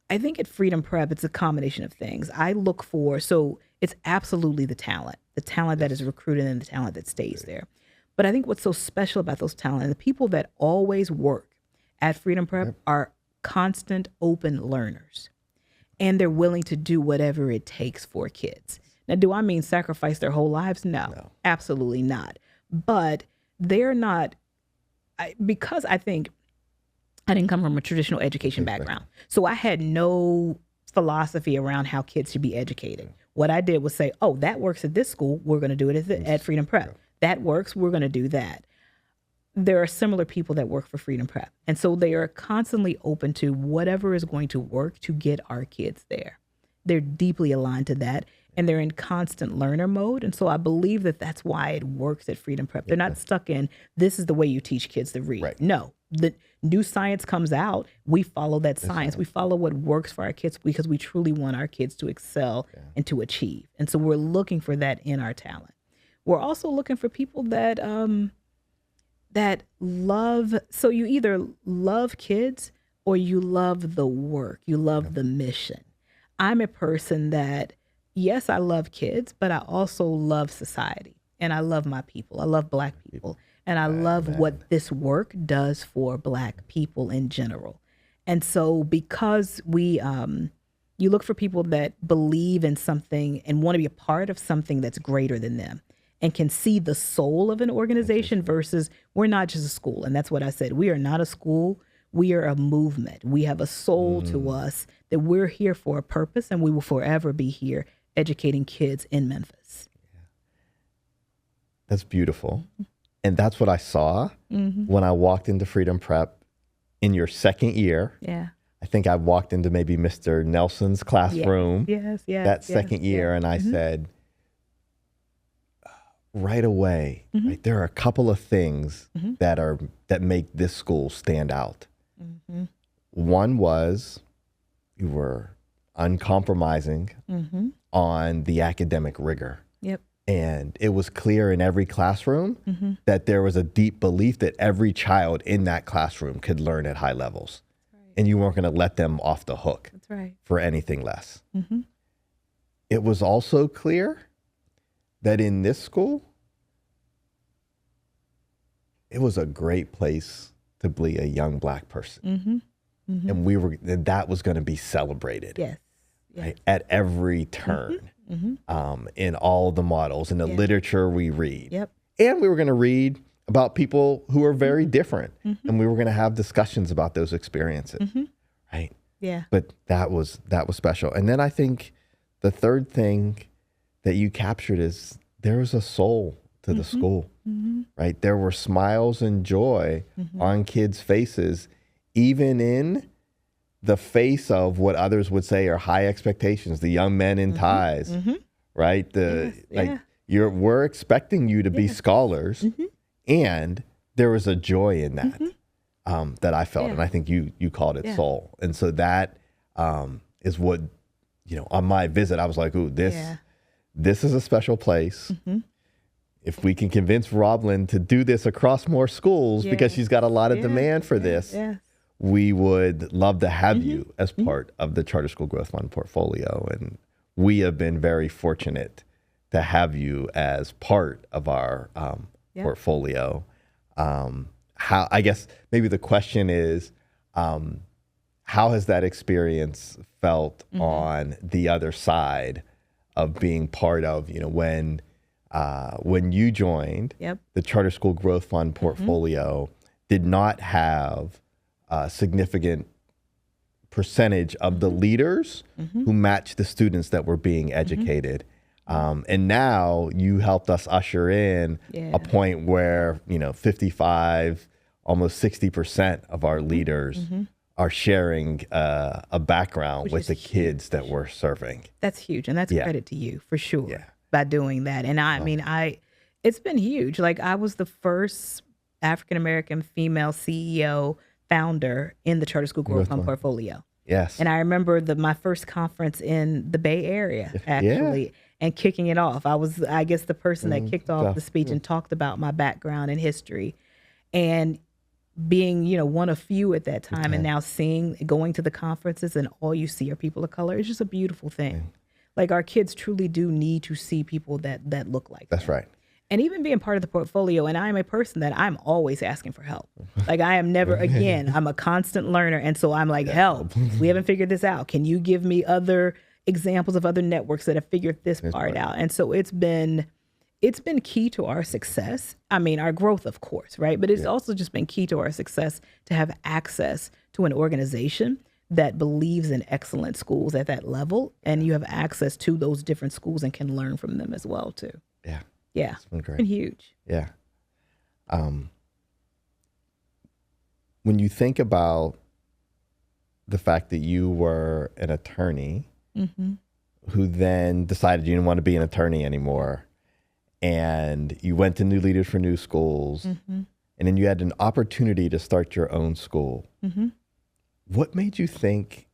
I think at Freedom Prep, it's a combination of things. I look for, so it's absolutely the talent that is recruited and the talent that stays there. But I think what's so special about those talent, and the people that always work at Freedom Prep are constant open learners. And they're willing to do whatever it takes for kids. Now, do I mean sacrifice their whole lives? No, absolutely not. But they're not, because I think I didn't come from a traditional education background. So I had no philosophy around how kids should be educated. What I did was say, oh, that works at this school, we're going to do it at Freedom Prep. That works, we're going to do that. There are similar people that work for Freedom Prep. And so they are constantly open to whatever is going to work to get our kids there. They're deeply aligned to that, and they're in constant learner mode. And so I believe that that's why it works at Freedom Prep. They're not stuck in, this is the way you teach kids to read. Right. No, the new science comes out, we follow that science. We follow what works for our kids because we truly want our kids to excel and to achieve. And so we're looking for that in our talent. We're also looking for people that that love, so you either love kids or you love the work, you love the mission. I'm a person that, yes, I love kids, but I also love society and I love my people. I love Black people and I love what this work does for Black people in general. And so because we, you look for people that believe in something and want to be a part of something that's greater than them, and can see the soul of an organization versus we're not just a school. And that's what I said. We are not a school. We are a movement. We have a soul to us that we're here for a purpose, and we will forever be here educating kids in Memphis. That's beautiful. And that's what I saw when I walked into Freedom Prep in your second year. Yeah. I think I walked into maybe Mr. Nelson's classroom that second year, and I said, right away, right, there are a couple of things that make this school stand out. One was you were uncompromising on the academic rigor. And it was clear in every classroom that there was a deep belief that every child in that classroom could learn at high levels. And you weren't going to let them off the hook for anything less. It was also clear that in this school, it was a great place to be a young Black person. And that was going to be celebrated right, at every turn, in all the models, in the literature we read. And we were going to read about people who are very different, and we were going to have discussions about those experiences, right? But that was special. And then I think the third thing that you captured is there was a soul to the school, right? There were smiles and joy on kids' faces, even in the face of what others would say are high expectations, the young men in ties, right? We're expecting you to be scholars, and there was a joy in that that I felt, and I think you called it soul. And so that is what, on my visit, I was like, ooh, this is a special place. If we can convince Roblin to do this across more schools, because she's got a lot of demand for this, we would love to have you as part of the Charter School Growth Fund portfolio. And we have been very fortunate to have you as part of our portfolio. How, I guess maybe the question is, how has that experience felt on the other side of being part of, when you joined, the Charter School Growth Fund portfolio did not have a significant percentage of the leaders who matched the students that were being educated. And now you helped us usher in a point where, 55, almost 60% of our leaders are sharing a background with the kids that we're serving. That's huge. And that's credit to you for sure by doing that. And I mean, it's been huge. Like, I was the first African-American female CEO founder in the Charter School Growth Fund portfolio. Yes. And I remember my first conference in the Bay Area, actually, and kicking it off. I was, I guess, the person that kicked off the speech and talked about my background and history. And being, one of few at that time, and now going to the conferences and all you see are people of color, it's just a beautiful thing. Like, our kids truly do need to see people that look like That's them. right. And even being part of the portfolio, and I'm a person that I'm always asking for help. Like, I am never, again, I'm a constant learner. And so I'm like, help, we haven't figured this out. Can you give me other examples of other networks that have figured this part out? And so it's been key to our success. I mean, our growth, of course, right? But it's also just been key to our success to have access to an organization that believes in excellent schools at that level. And you have access to those different schools and can learn from them as well, too. Yeah. Yeah. It's been great. It's been huge. Yeah. When you think about the fact that you were an attorney who then decided you didn't want to be an attorney anymore, and you went to New Leaders for New Schools, and then you had an opportunity to start your own school. What made you think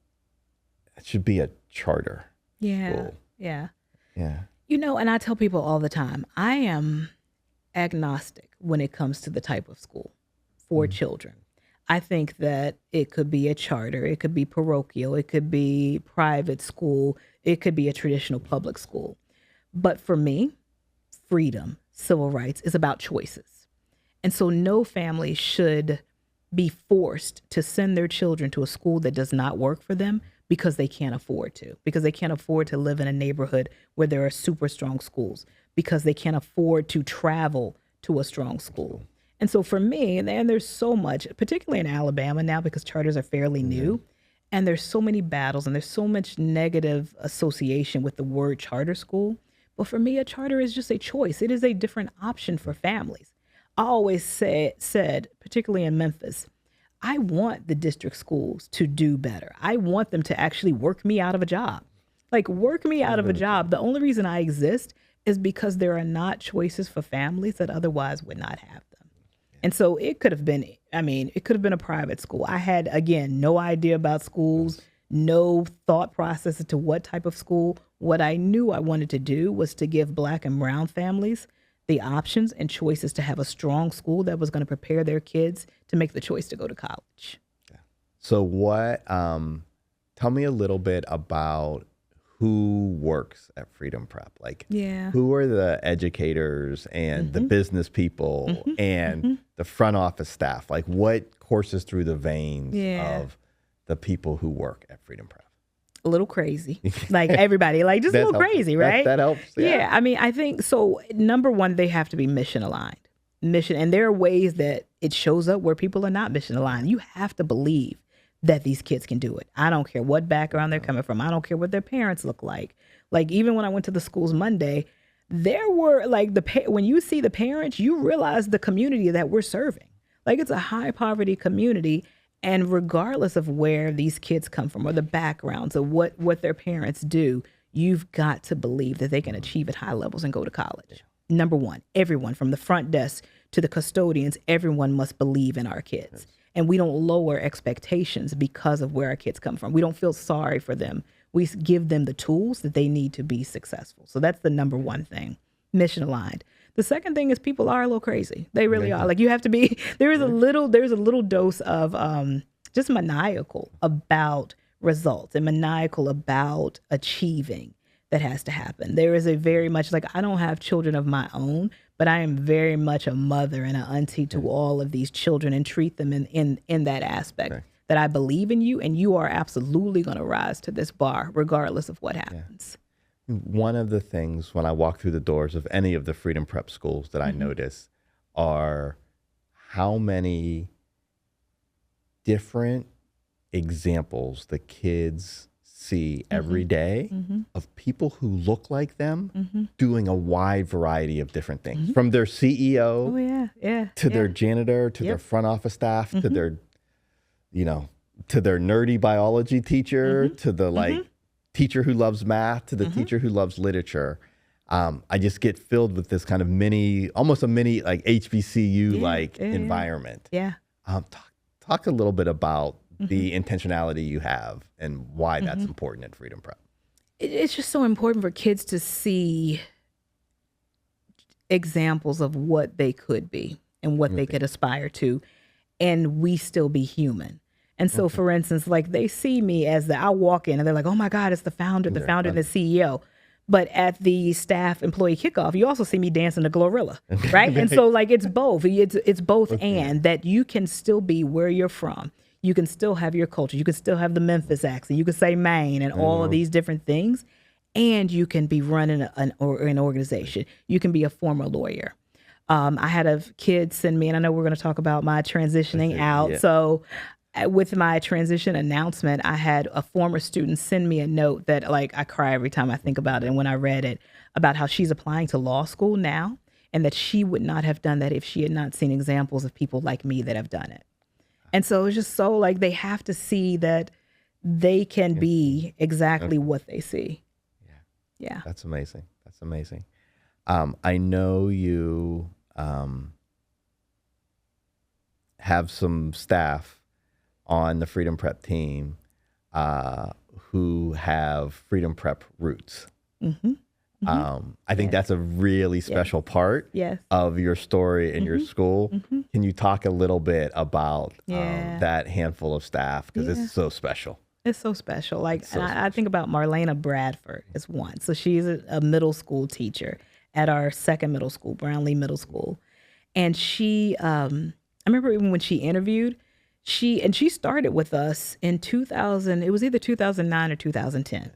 it should be a charter school? Yeah. Yeah. And I tell people all the time, I am agnostic when it comes to the type of school for children. I think that it could be a charter, it could be parochial, it could be private school, it could be a traditional public school. But for me, freedom, civil rights is about choices. And so no family should be forced to send their children to a school that does not work for them because they can't afford to, because they can't afford to live in a neighborhood where there are super strong schools, because they can't afford to travel to a strong school. And so for me, and there's so much, particularly in Alabama now, because charters are fairly new, and there's so many battles and there's so much negative association with the word charter school. But for me, a charter is just a choice. It is a different option for families. I always said, particularly in Memphis, I want the district schools to do better. I want them to actually work me out of a job. Like, work me out of a job. The only reason I exist is because there are not choices for families that otherwise would not have them. And so it could have been, it could have been a private school. I had, again, no idea about schools, no thought process as to what type of school. What I knew I wanted to do was to give Black and brown families the options and choices to have a strong school that was going to prepare their kids to make the choice to go to college. So tell me a little bit about who works at Freedom Prep. Like, who are the educators and the business people and the front office staff? Like, what courses through the veins of the people who work at Freedom Prep? A little crazy, like everybody, like just a little crazy, right? That helps. Yeah. I think so. Number one, they have to be mission aligned. And there are ways that it shows up where people are not mission aligned. You have to believe that these kids can do it. I don't care what background they're coming from. I don't care what their parents look like. Like, even when I went to the schools Monday, there were like when you see the parents, you realize the community that we're serving. Like, it's a high poverty community. And regardless of where these kids come from or the backgrounds of what their parents do, you've got to believe that they can achieve at high levels and go to college. Number one, everyone from the front desk to the custodians, everyone must believe in our kids. And we don't lower expectations because of where our kids come from. We don't feel sorry for them. We give them the tools that they need to be successful. So that's the number one thing, mission aligned. The second thing is people are a little crazy. They really are. Like, you have to be, there's a little dose of just maniacal about results and maniacal about achieving that has to happen. There is a very much like, I don't have children of my own, but I am very much a mother and an auntie to all of these children and treat them in that aspect. Right. That I believe in you and you are absolutely going to rise to this bar regardless of what happens. Yeah. One of the things when I walk through the doors of any of the Freedom Prep schools that I notice are how many different examples the kids see every day of people who look like them doing a wide variety of different things, from their CEO to their janitor, to their front office staff, to their, to their nerdy biology teacher, to the teacher who loves math, to the teacher who loves literature. I just get filled with this kind of almost a mini like HBCU environment. Yeah. Talk a little bit about the intentionality you have and why that's important at Freedom Prep. It's just so important for kids to see examples of what they could be and what they could aspire to, and we still be human. And so, for instance, like they see me as I walk in and they're like, oh my God, it's the founder and the CEO. But at the staff employee kickoff, you also see me dancing the Glorilla, right? And so like it's both. It's both and that you can still be where you're from. You can still have your culture. You can still have the Memphis accent. You can say Maine and all of these different things. And you can be running an organization. You can be a former lawyer. I had a kid send me, and I know we're going to talk about my transitioning out. So with my transition announcement, I had a former student send me a note that like I cry every time I think about it. And when I read it, about how she's applying to law school now and that she would not have done that if she had not seen examples of people like me that have done it. And so it's just so like they have to see that they can be exactly what they see. Yeah. That's amazing. That's amazing. I know you have some staff on the Freedom Prep team who have Freedom Prep roots. I think that's a really special part of your story and your school. Can you talk a little bit about that handful of staff? Because it's so special. It's so special. Like, so I think about Marlena Bradford as one. So she's a middle school teacher at our second middle school, Brownlee Middle School. And she, I remember even when she interviewed, she started with us in 2000, it was either 2009 or 2010.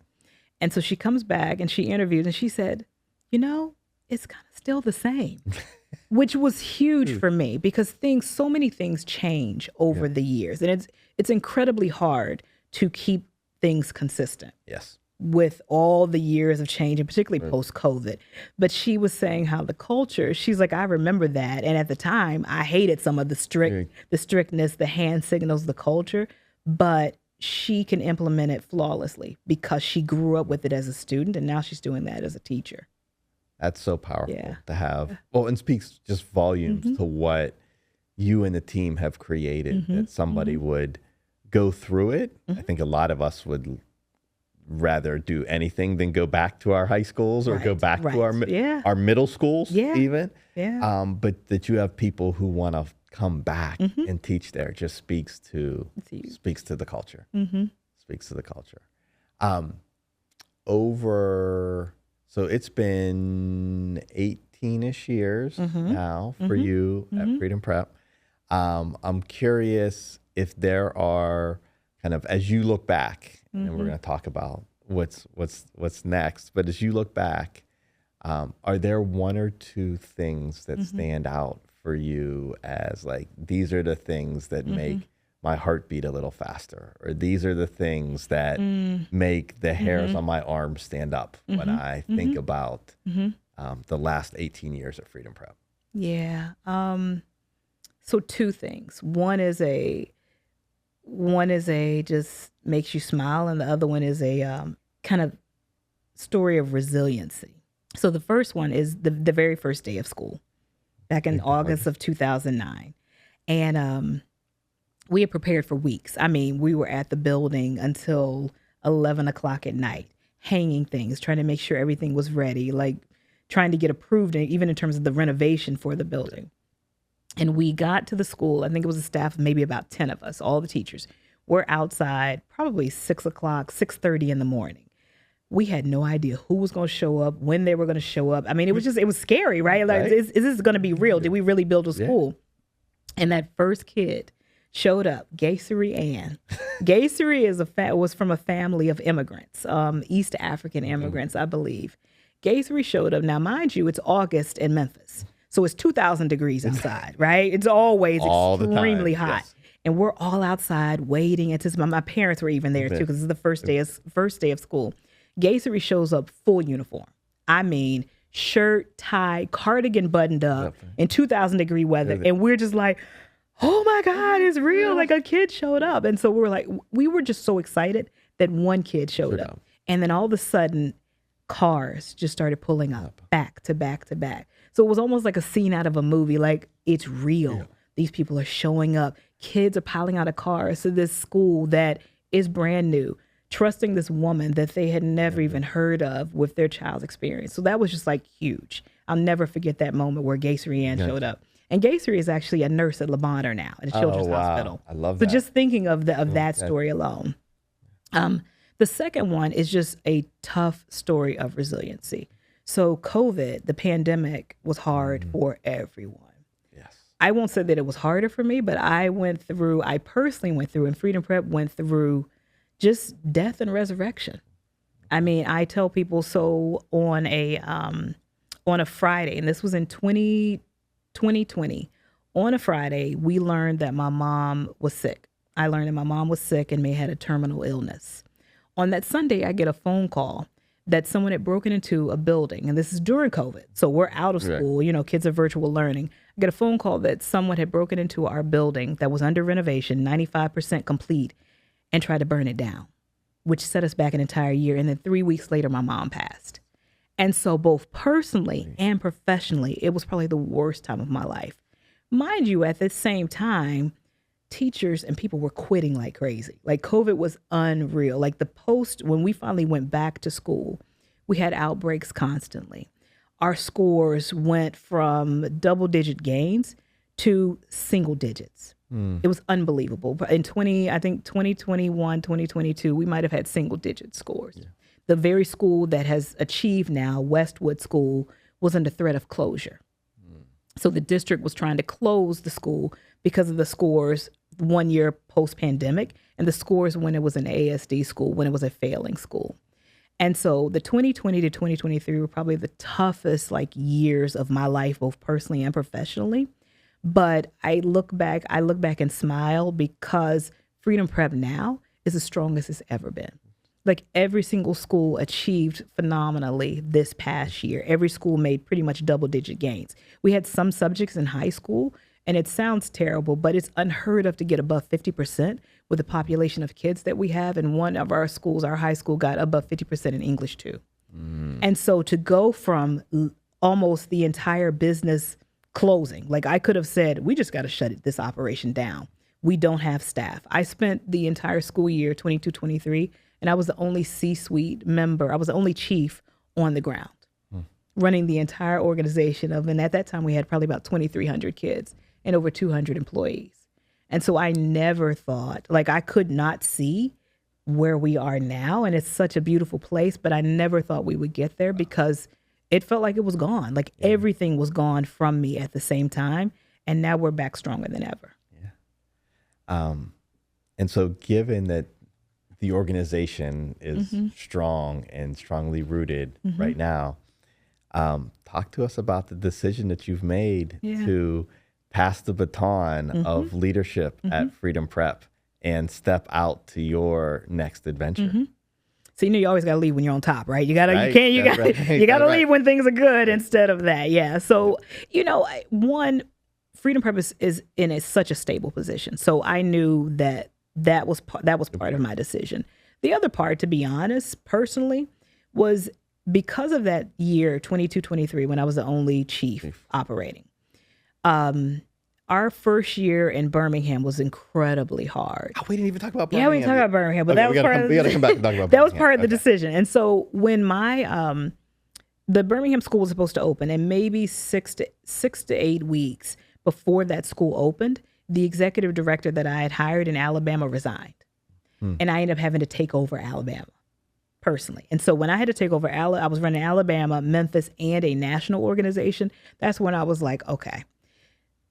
And so she comes back and she interviewed and she said, it's kind of still the same, which was huge for me because so many things change over the years. And it's incredibly hard to keep things consistent. Yes. With all the years of change, and particularly post-COVID. But she was saying how the culture, she's like, I remember that. And at the time, I hated some of the strictness, the hand signals, the culture. But she can implement it flawlessly because she grew up with it as a student, and now she's doing that as a teacher. That's so powerful to have. Well, and speaks just volumes to what you and the team have created, that somebody would go through it. I think a lot of us would rather do anything than go back to our high schools or go back to our middle schools even. But that you have people who want to come back and teach there just speaks to the culture. Speaks to the culture. So it's been 18-ish years now for you at Freedom Prep. I'm curious if there are kind of, as you look back, and we're going to talk about what's next, but as you look back, are there one or two things that stand out for you as like, these are the things that make my heart beat a little faster, or these are the things that make the hairs on my arms stand up when I think about the last 18 years of Freedom Prep? Yeah. So two things. One is a just makes you smile, and the other one is a kind of story of resiliency. So the first one is the very first day of school back in August of 2009. And we had prepared for weeks. I mean, we were at the building until 11 o'clock at night, hanging things, trying to make sure everything was ready, like trying to get approved, even in terms of the renovation for the building. And we got to the school. I think it was a staff of maybe about 10 of us, all the teachers. We're outside probably 6 o'clock, 6:30 in the morning. We had no idea who was going to show up, when they were going to show up. I mean, it was scary, right? Like, is this going to be real? Did we really build a school? And that first kid showed up, Gayseri Ann. Gayseri was from a family of immigrants, East African immigrants, I believe. Gayseri showed up. Now, mind you, it's August in Memphis. So it's 2,000 degrees outside, right? It's always extremely hot. Yes. And we're all outside waiting. My parents were even there too, because it's the first day of school. Gayseri shows up full uniform. I mean, shirt, tie, cardigan buttoned up in 2,000 degree weather. And we're just like, oh my God, it's real. Like, a kid showed up. And so we were just so excited that one kid showed up. And then all of a sudden, cars just started pulling up back to back to back. So it was almost like a scene out of a movie. Like, it's real. Yeah. These people are showing up. Kids are piling out of cars to this school that is brand new, trusting this woman that they had never even heard of with their child's experience. So that was just like huge. I'll never forget that moment where Gayseri Ann showed up. And Gayseri is actually a nurse at Le Bonheur now at a children's hospital. I love that. So just thinking of that story alone. The second one is just a tough story of resiliency. So COVID, the pandemic, was hard for everyone. Yes. I won't say that it was harder for me, but I personally went through, and Freedom Prep went through just death and resurrection. I mean, I tell people, so on a Friday, and this was in 2020, on a Friday, we learned that my mom was sick. I learned that my mom was sick and may have had a terminal illness. On that Sunday, I get a phone call that someone had broken into a building, and this is during COVID. So we're out of school, kids are virtual learning. I get a phone call that someone had broken into our building that was under renovation, 95% complete, and tried to burn it down, which set us back an entire year. And then 3 weeks later, my mom passed. And so both personally and professionally, it was probably the worst time of my life. Mind you, at the same time, teachers and people were quitting like crazy. Like, COVID was unreal. Like, when we finally went back to school, we had outbreaks constantly. Our scores went from double-digit gains to single digits. It was unbelievable. But in 2021, 2022, we might have had single-digit scores. Yeah. The very school that has achieved now, Westwood School, was under threat of closure. So the district was trying to close the school because of the scores 1 year post-pandemic, and the scores when it was an ASD school, when it was a failing school. And so the 2020 to 2023 were probably the toughest years of my life, both personally and professionally. But I look back and smile, because Freedom Prep now is the strongest it's ever been. Like, every single school achieved phenomenally this past year. Every school made pretty much double-digit gains. We had some subjects in high school, and it sounds terrible, but it's unheard of to get above 50% with the population of kids that we have. And one of our schools, our high school, got above 50% in English too. And so to go from almost the entire business closing, like, I could have said, we just got to shut this operation down. We don't have staff. I spent the entire school year, 22-23, and I was the only C-suite member. I was the only chief on the ground, running the entire organization and at that time we had probably about 2,300 kids and over 200 employees. And so I never thought, I could not see where we are now, and it's such a beautiful place, but I never thought we would get there, because it felt like it was gone. Everything was gone from me at the same time, and now we're back stronger than ever. Yeah. And so given that the organization is strong and strongly rooted right now, talk to us about the decision that you've made to pass the baton of leadership at Freedom Prep and step out to your next adventure. So you always got to lead when you're on top, right? You got to lead when things are good instead of that. Yeah. So, Freedom Prep is in such a stable position. So I knew that was part of my decision. The other part, to be honest, personally, was because of that year, 22-23, when I was the only chief operating. Our first year in Birmingham was incredibly hard. Oh, we didn't even talk about Birmingham. Yeah, we didn't talk about Birmingham, but that was part of we got to come back and talk about that was part of the decision. And so when the Birmingham school was supposed to open in maybe 6 to 8 weeks, before that school opened, the executive director that I had hired in Alabama resigned. And I ended up having to take over Alabama personally. And so when I had to take over, I was running Alabama, Memphis, and a national organization. That's when I was like, okay,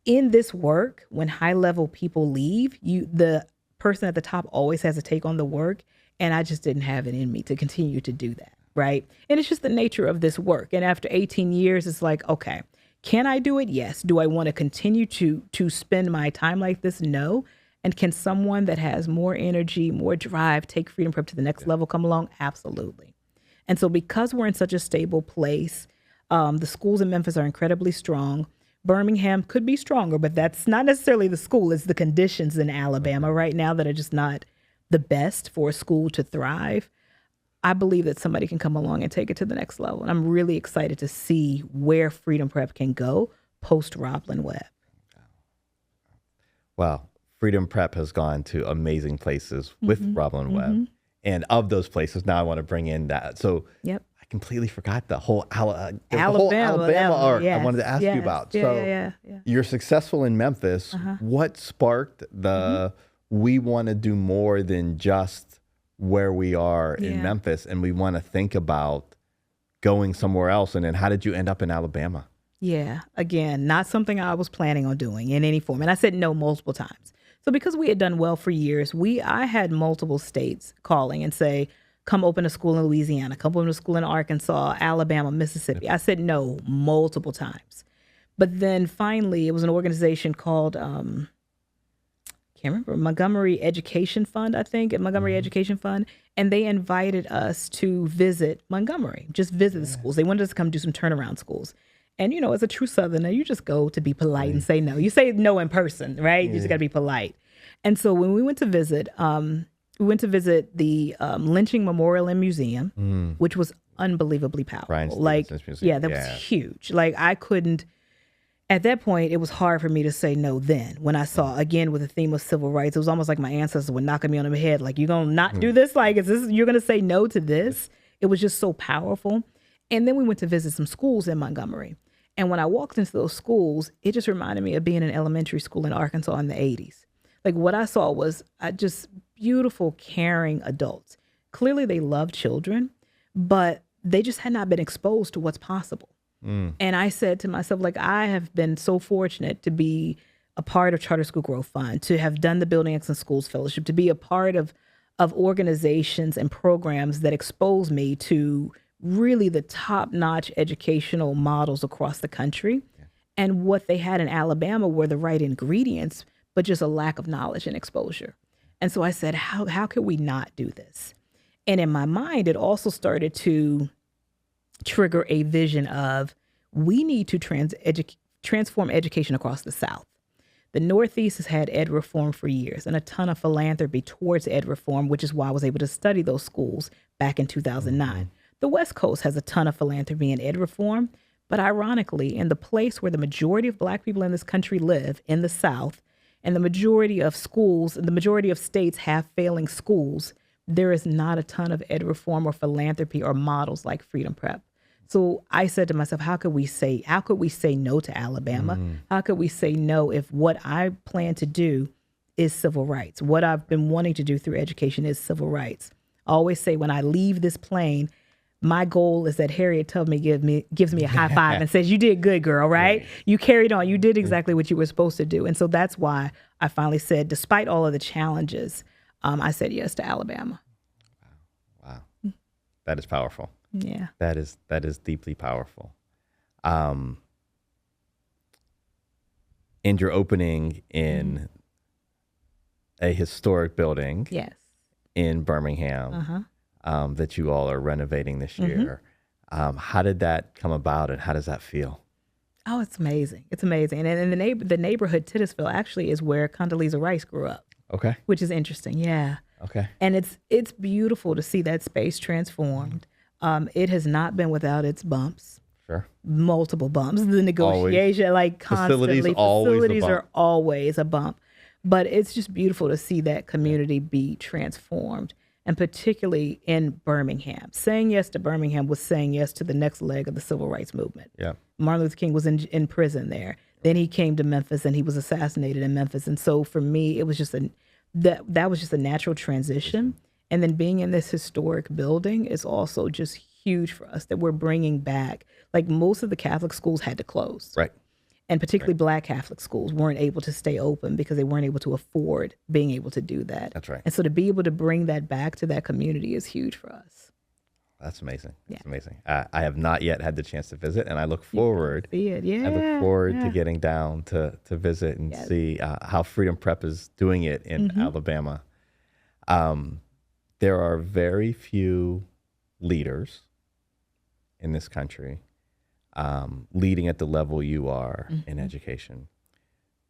in this work, when high-level people leave, the person at the top always has to take on the work. And I just didn't have it in me to continue to do that, right? And it's just the nature of this work. And after 18 years, it's like, okay, can I do it? Yes. Do I want to continue to spend my time like this? No. And can someone that has more energy, more drive, take Freedom Prep to the next level come along? Absolutely. And so because we're in such a stable place, the schools in Memphis are incredibly strong. Birmingham could be stronger, but that's not necessarily the school. It's the conditions in Alabama right now that are just not the best for a school to thrive. I believe that somebody can come along and take it to the next level. And I'm really excited to see where Freedom Prep can go post Roblin Webb. Wow. Freedom Prep has gone to amazing places with Roblin Webb. And of those places, now I want to bring in that. So I completely forgot the whole Alabama arc I wanted to ask you about. You're successful in Memphis. What sparked the we want to do more than just where we are in Memphis, and we want to think about going somewhere else? And then how did you end up in Alabama? Yeah, again, not something I was planning on doing in any form. And I said no multiple times. So because we had done well for years, I had multiple states calling and say, come open a school in Louisiana, come open a school in Arkansas, Alabama, Mississippi. I said no multiple times. But then finally, it was an organization called, can't remember, Montgomery Education Fund, I think, Montgomery Education Fund. And they invited us to visit Montgomery, just visit the schools. They wanted us to come do some turnaround schools. And, you know, as a true Southerner, you just go to be polite and say no. You say no in person, right? You just got to be polite. And so when we went to visit, the Lynching Memorial and Museum, which was unbelievably powerful. Like, that was huge. Like, I couldn't, at that point, it was hard for me to say no then. When I saw, again, with the theme of civil rights, it was almost like my ancestors were knocking me on the head. Like, you're going to not do this? Like, you're going to say no to this? It was just so powerful. And then we went to visit some schools in Montgomery. And when I walked into those schools, it just reminded me of being in elementary school in Arkansas in the 80s. Like, what I saw was just beautiful, caring adults. Clearly, they love children, but they just had not been exposed to what's possible. And I said to myself, like, I have been so fortunate to be a part of Charter School Growth Fund, to have done the Building Excellent Schools Fellowship, to be a part of organizations and programs that expose me to really the top-notch educational models across the country. And what they had in Alabama were the right ingredients, but just a lack of knowledge and exposure. And so I said, how could we not do this? And in my mind, it also started to trigger a vision of, we need to transform education across the South. The Northeast has had ed reform for years and a ton of philanthropy towards ed reform, which is why I was able to study those schools back in 2009. The West Coast has a ton of philanthropy and ed reform, but ironically, in the place where the majority of Black people in this country live, in the South, and the majority of schools, the majority of states have failing schools, there is not a ton of ed reform or philanthropy or models like Freedom Prep. So I said to myself, how could we say no to Alabama? How could we say no if what I plan to do is civil rights? What I've been wanting to do through education is civil rights. I always say, when I leave this plane, my goal is that Harriet Tubman gives me a high five and says, you did good, girl, right? You carried on. You did exactly what you were supposed to do. And so that's why I finally said, despite all of the challenges, I said yes to Alabama. Wow. That is powerful. Yeah. That is deeply powerful. And you're opening in a historic building. Yes. In Birmingham. That you all are renovating this year. How did that come about, and how does that feel? Oh, it's amazing. It's amazing. And the neighborhood, Titusville, actually is where Condoleezza Rice grew up. Okay. Which is interesting. Yeah. Okay. And it's beautiful to see that space transformed. It has not been without its bumps. Sure. Multiple bumps. The negotiation, always. Like constantly. Facilities are always a bump. But it's just beautiful to see that community be transformed. And particularly in Birmingham. Saying yes to Birmingham was saying yes to the next leg of the civil rights movement. Yeah. Martin Luther King was in prison there. Then he came to Memphis and he was assassinated in Memphis. And so for me, it was just that was just a natural transition. And then being in this historic building is also just huge for us, that we're bringing back, like most of the Catholic schools had to close. Right. And particularly Black Catholic schools weren't able to stay open because they weren't able to afford being able to do that. That's right. And so to be able to bring that back to that community is huge for us. That's amazing. Yeah. That's amazing. I have not yet had the chance to visit, and I look forward. See it. Yeah. I look forward to getting down to visit and see how Freedom Prep is doing it in Alabama. There are very few leaders in this country leading at the level you are in education.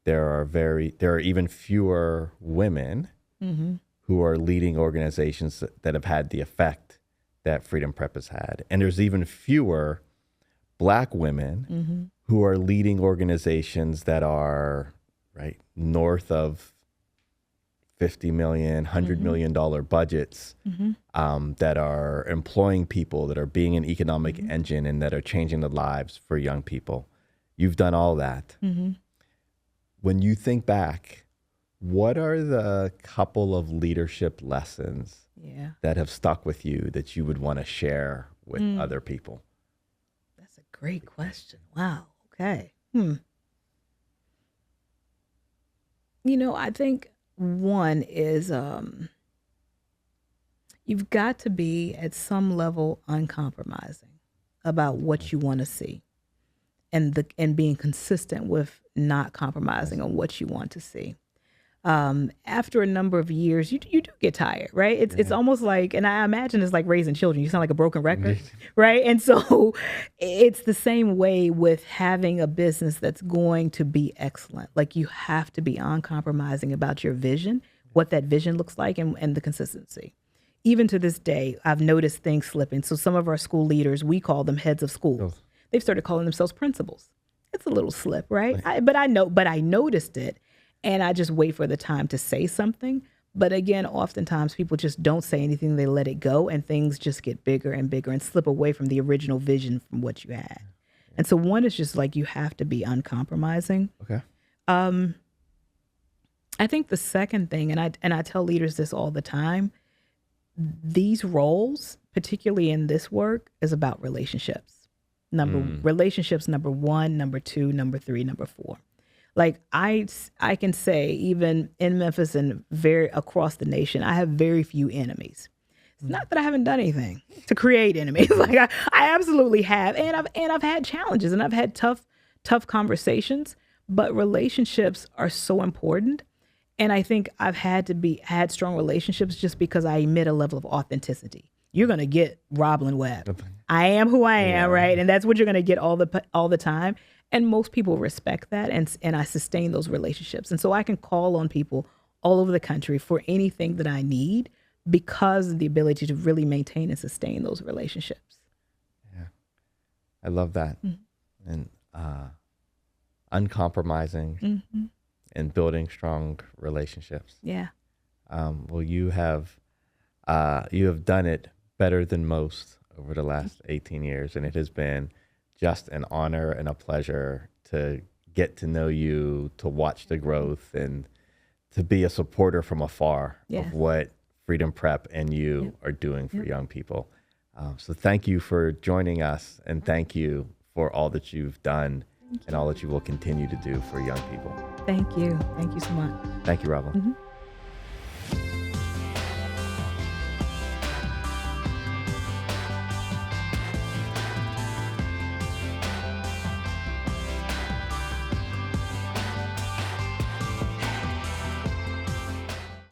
There are even fewer women who are leading organizations that have had the effect that Freedom Prep has had. And there's even fewer Black women who are leading organizations that are north of $50 million, $100 million budgets, that are employing people, that are being an economic engine, and that are changing the lives for young people. You've done all that. When you think back, what are the couple of leadership lessons that have stuck with you that you would want to share with other people? That's a great question. Wow. Okay. I think one is you've got to be at some level uncompromising about what you want to see, and being consistent with not compromising on what you want to see. After a number of years, you do get tired, right? It's almost like, and I imagine it's like raising children. You sound like a broken record, right? And so it's the same way with having a business that's going to be excellent. Like, you have to be uncompromising about your vision, what that vision looks like, and the consistency. Even to this day, I've noticed things slipping. So some of our school leaders, we call them heads of schools. They've started calling themselves principals. It's a little slip, right? But I noticed it. And I just wait for the time to say something. But again, oftentimes people just don't say anything. They let it go, and things just get bigger and bigger and slip away from the original vision from what you had. And so one is just like, you have to be uncompromising. Okay. I think the second thing, and I tell leaders this all the time, these roles, particularly in this work, is about relationships. Relationships, number one, number two, number three, number four. Like, I can say, even in Memphis and across the nation, I have very few enemies. It's not that I haven't done anything to create enemies. Like, I absolutely have, and I've had challenges, and I've had tough conversations. But relationships are so important, and I think I've had strong relationships just because I emit a level of authenticity. You're gonna get Roblin Webb. I am who I am, right? And that's what you're gonna get all the time. And most people respect that, and I sustain those relationships. And so I can call on people all over the country for anything that I need because of the ability to really maintain and sustain those relationships. Yeah, I love that. And uncompromising and building strong relationships. Yeah. Well, you have done it better than most over the last 18 years, and it has been just an honor and a pleasure to get to know you, to watch the growth, and to be a supporter from afar of what Freedom Prep and you are doing for young people. So thank you for joining us, and thank you for all that you've done and all that you will continue to do for young people. Thank you. Thank you so much. Thank you, Roblin.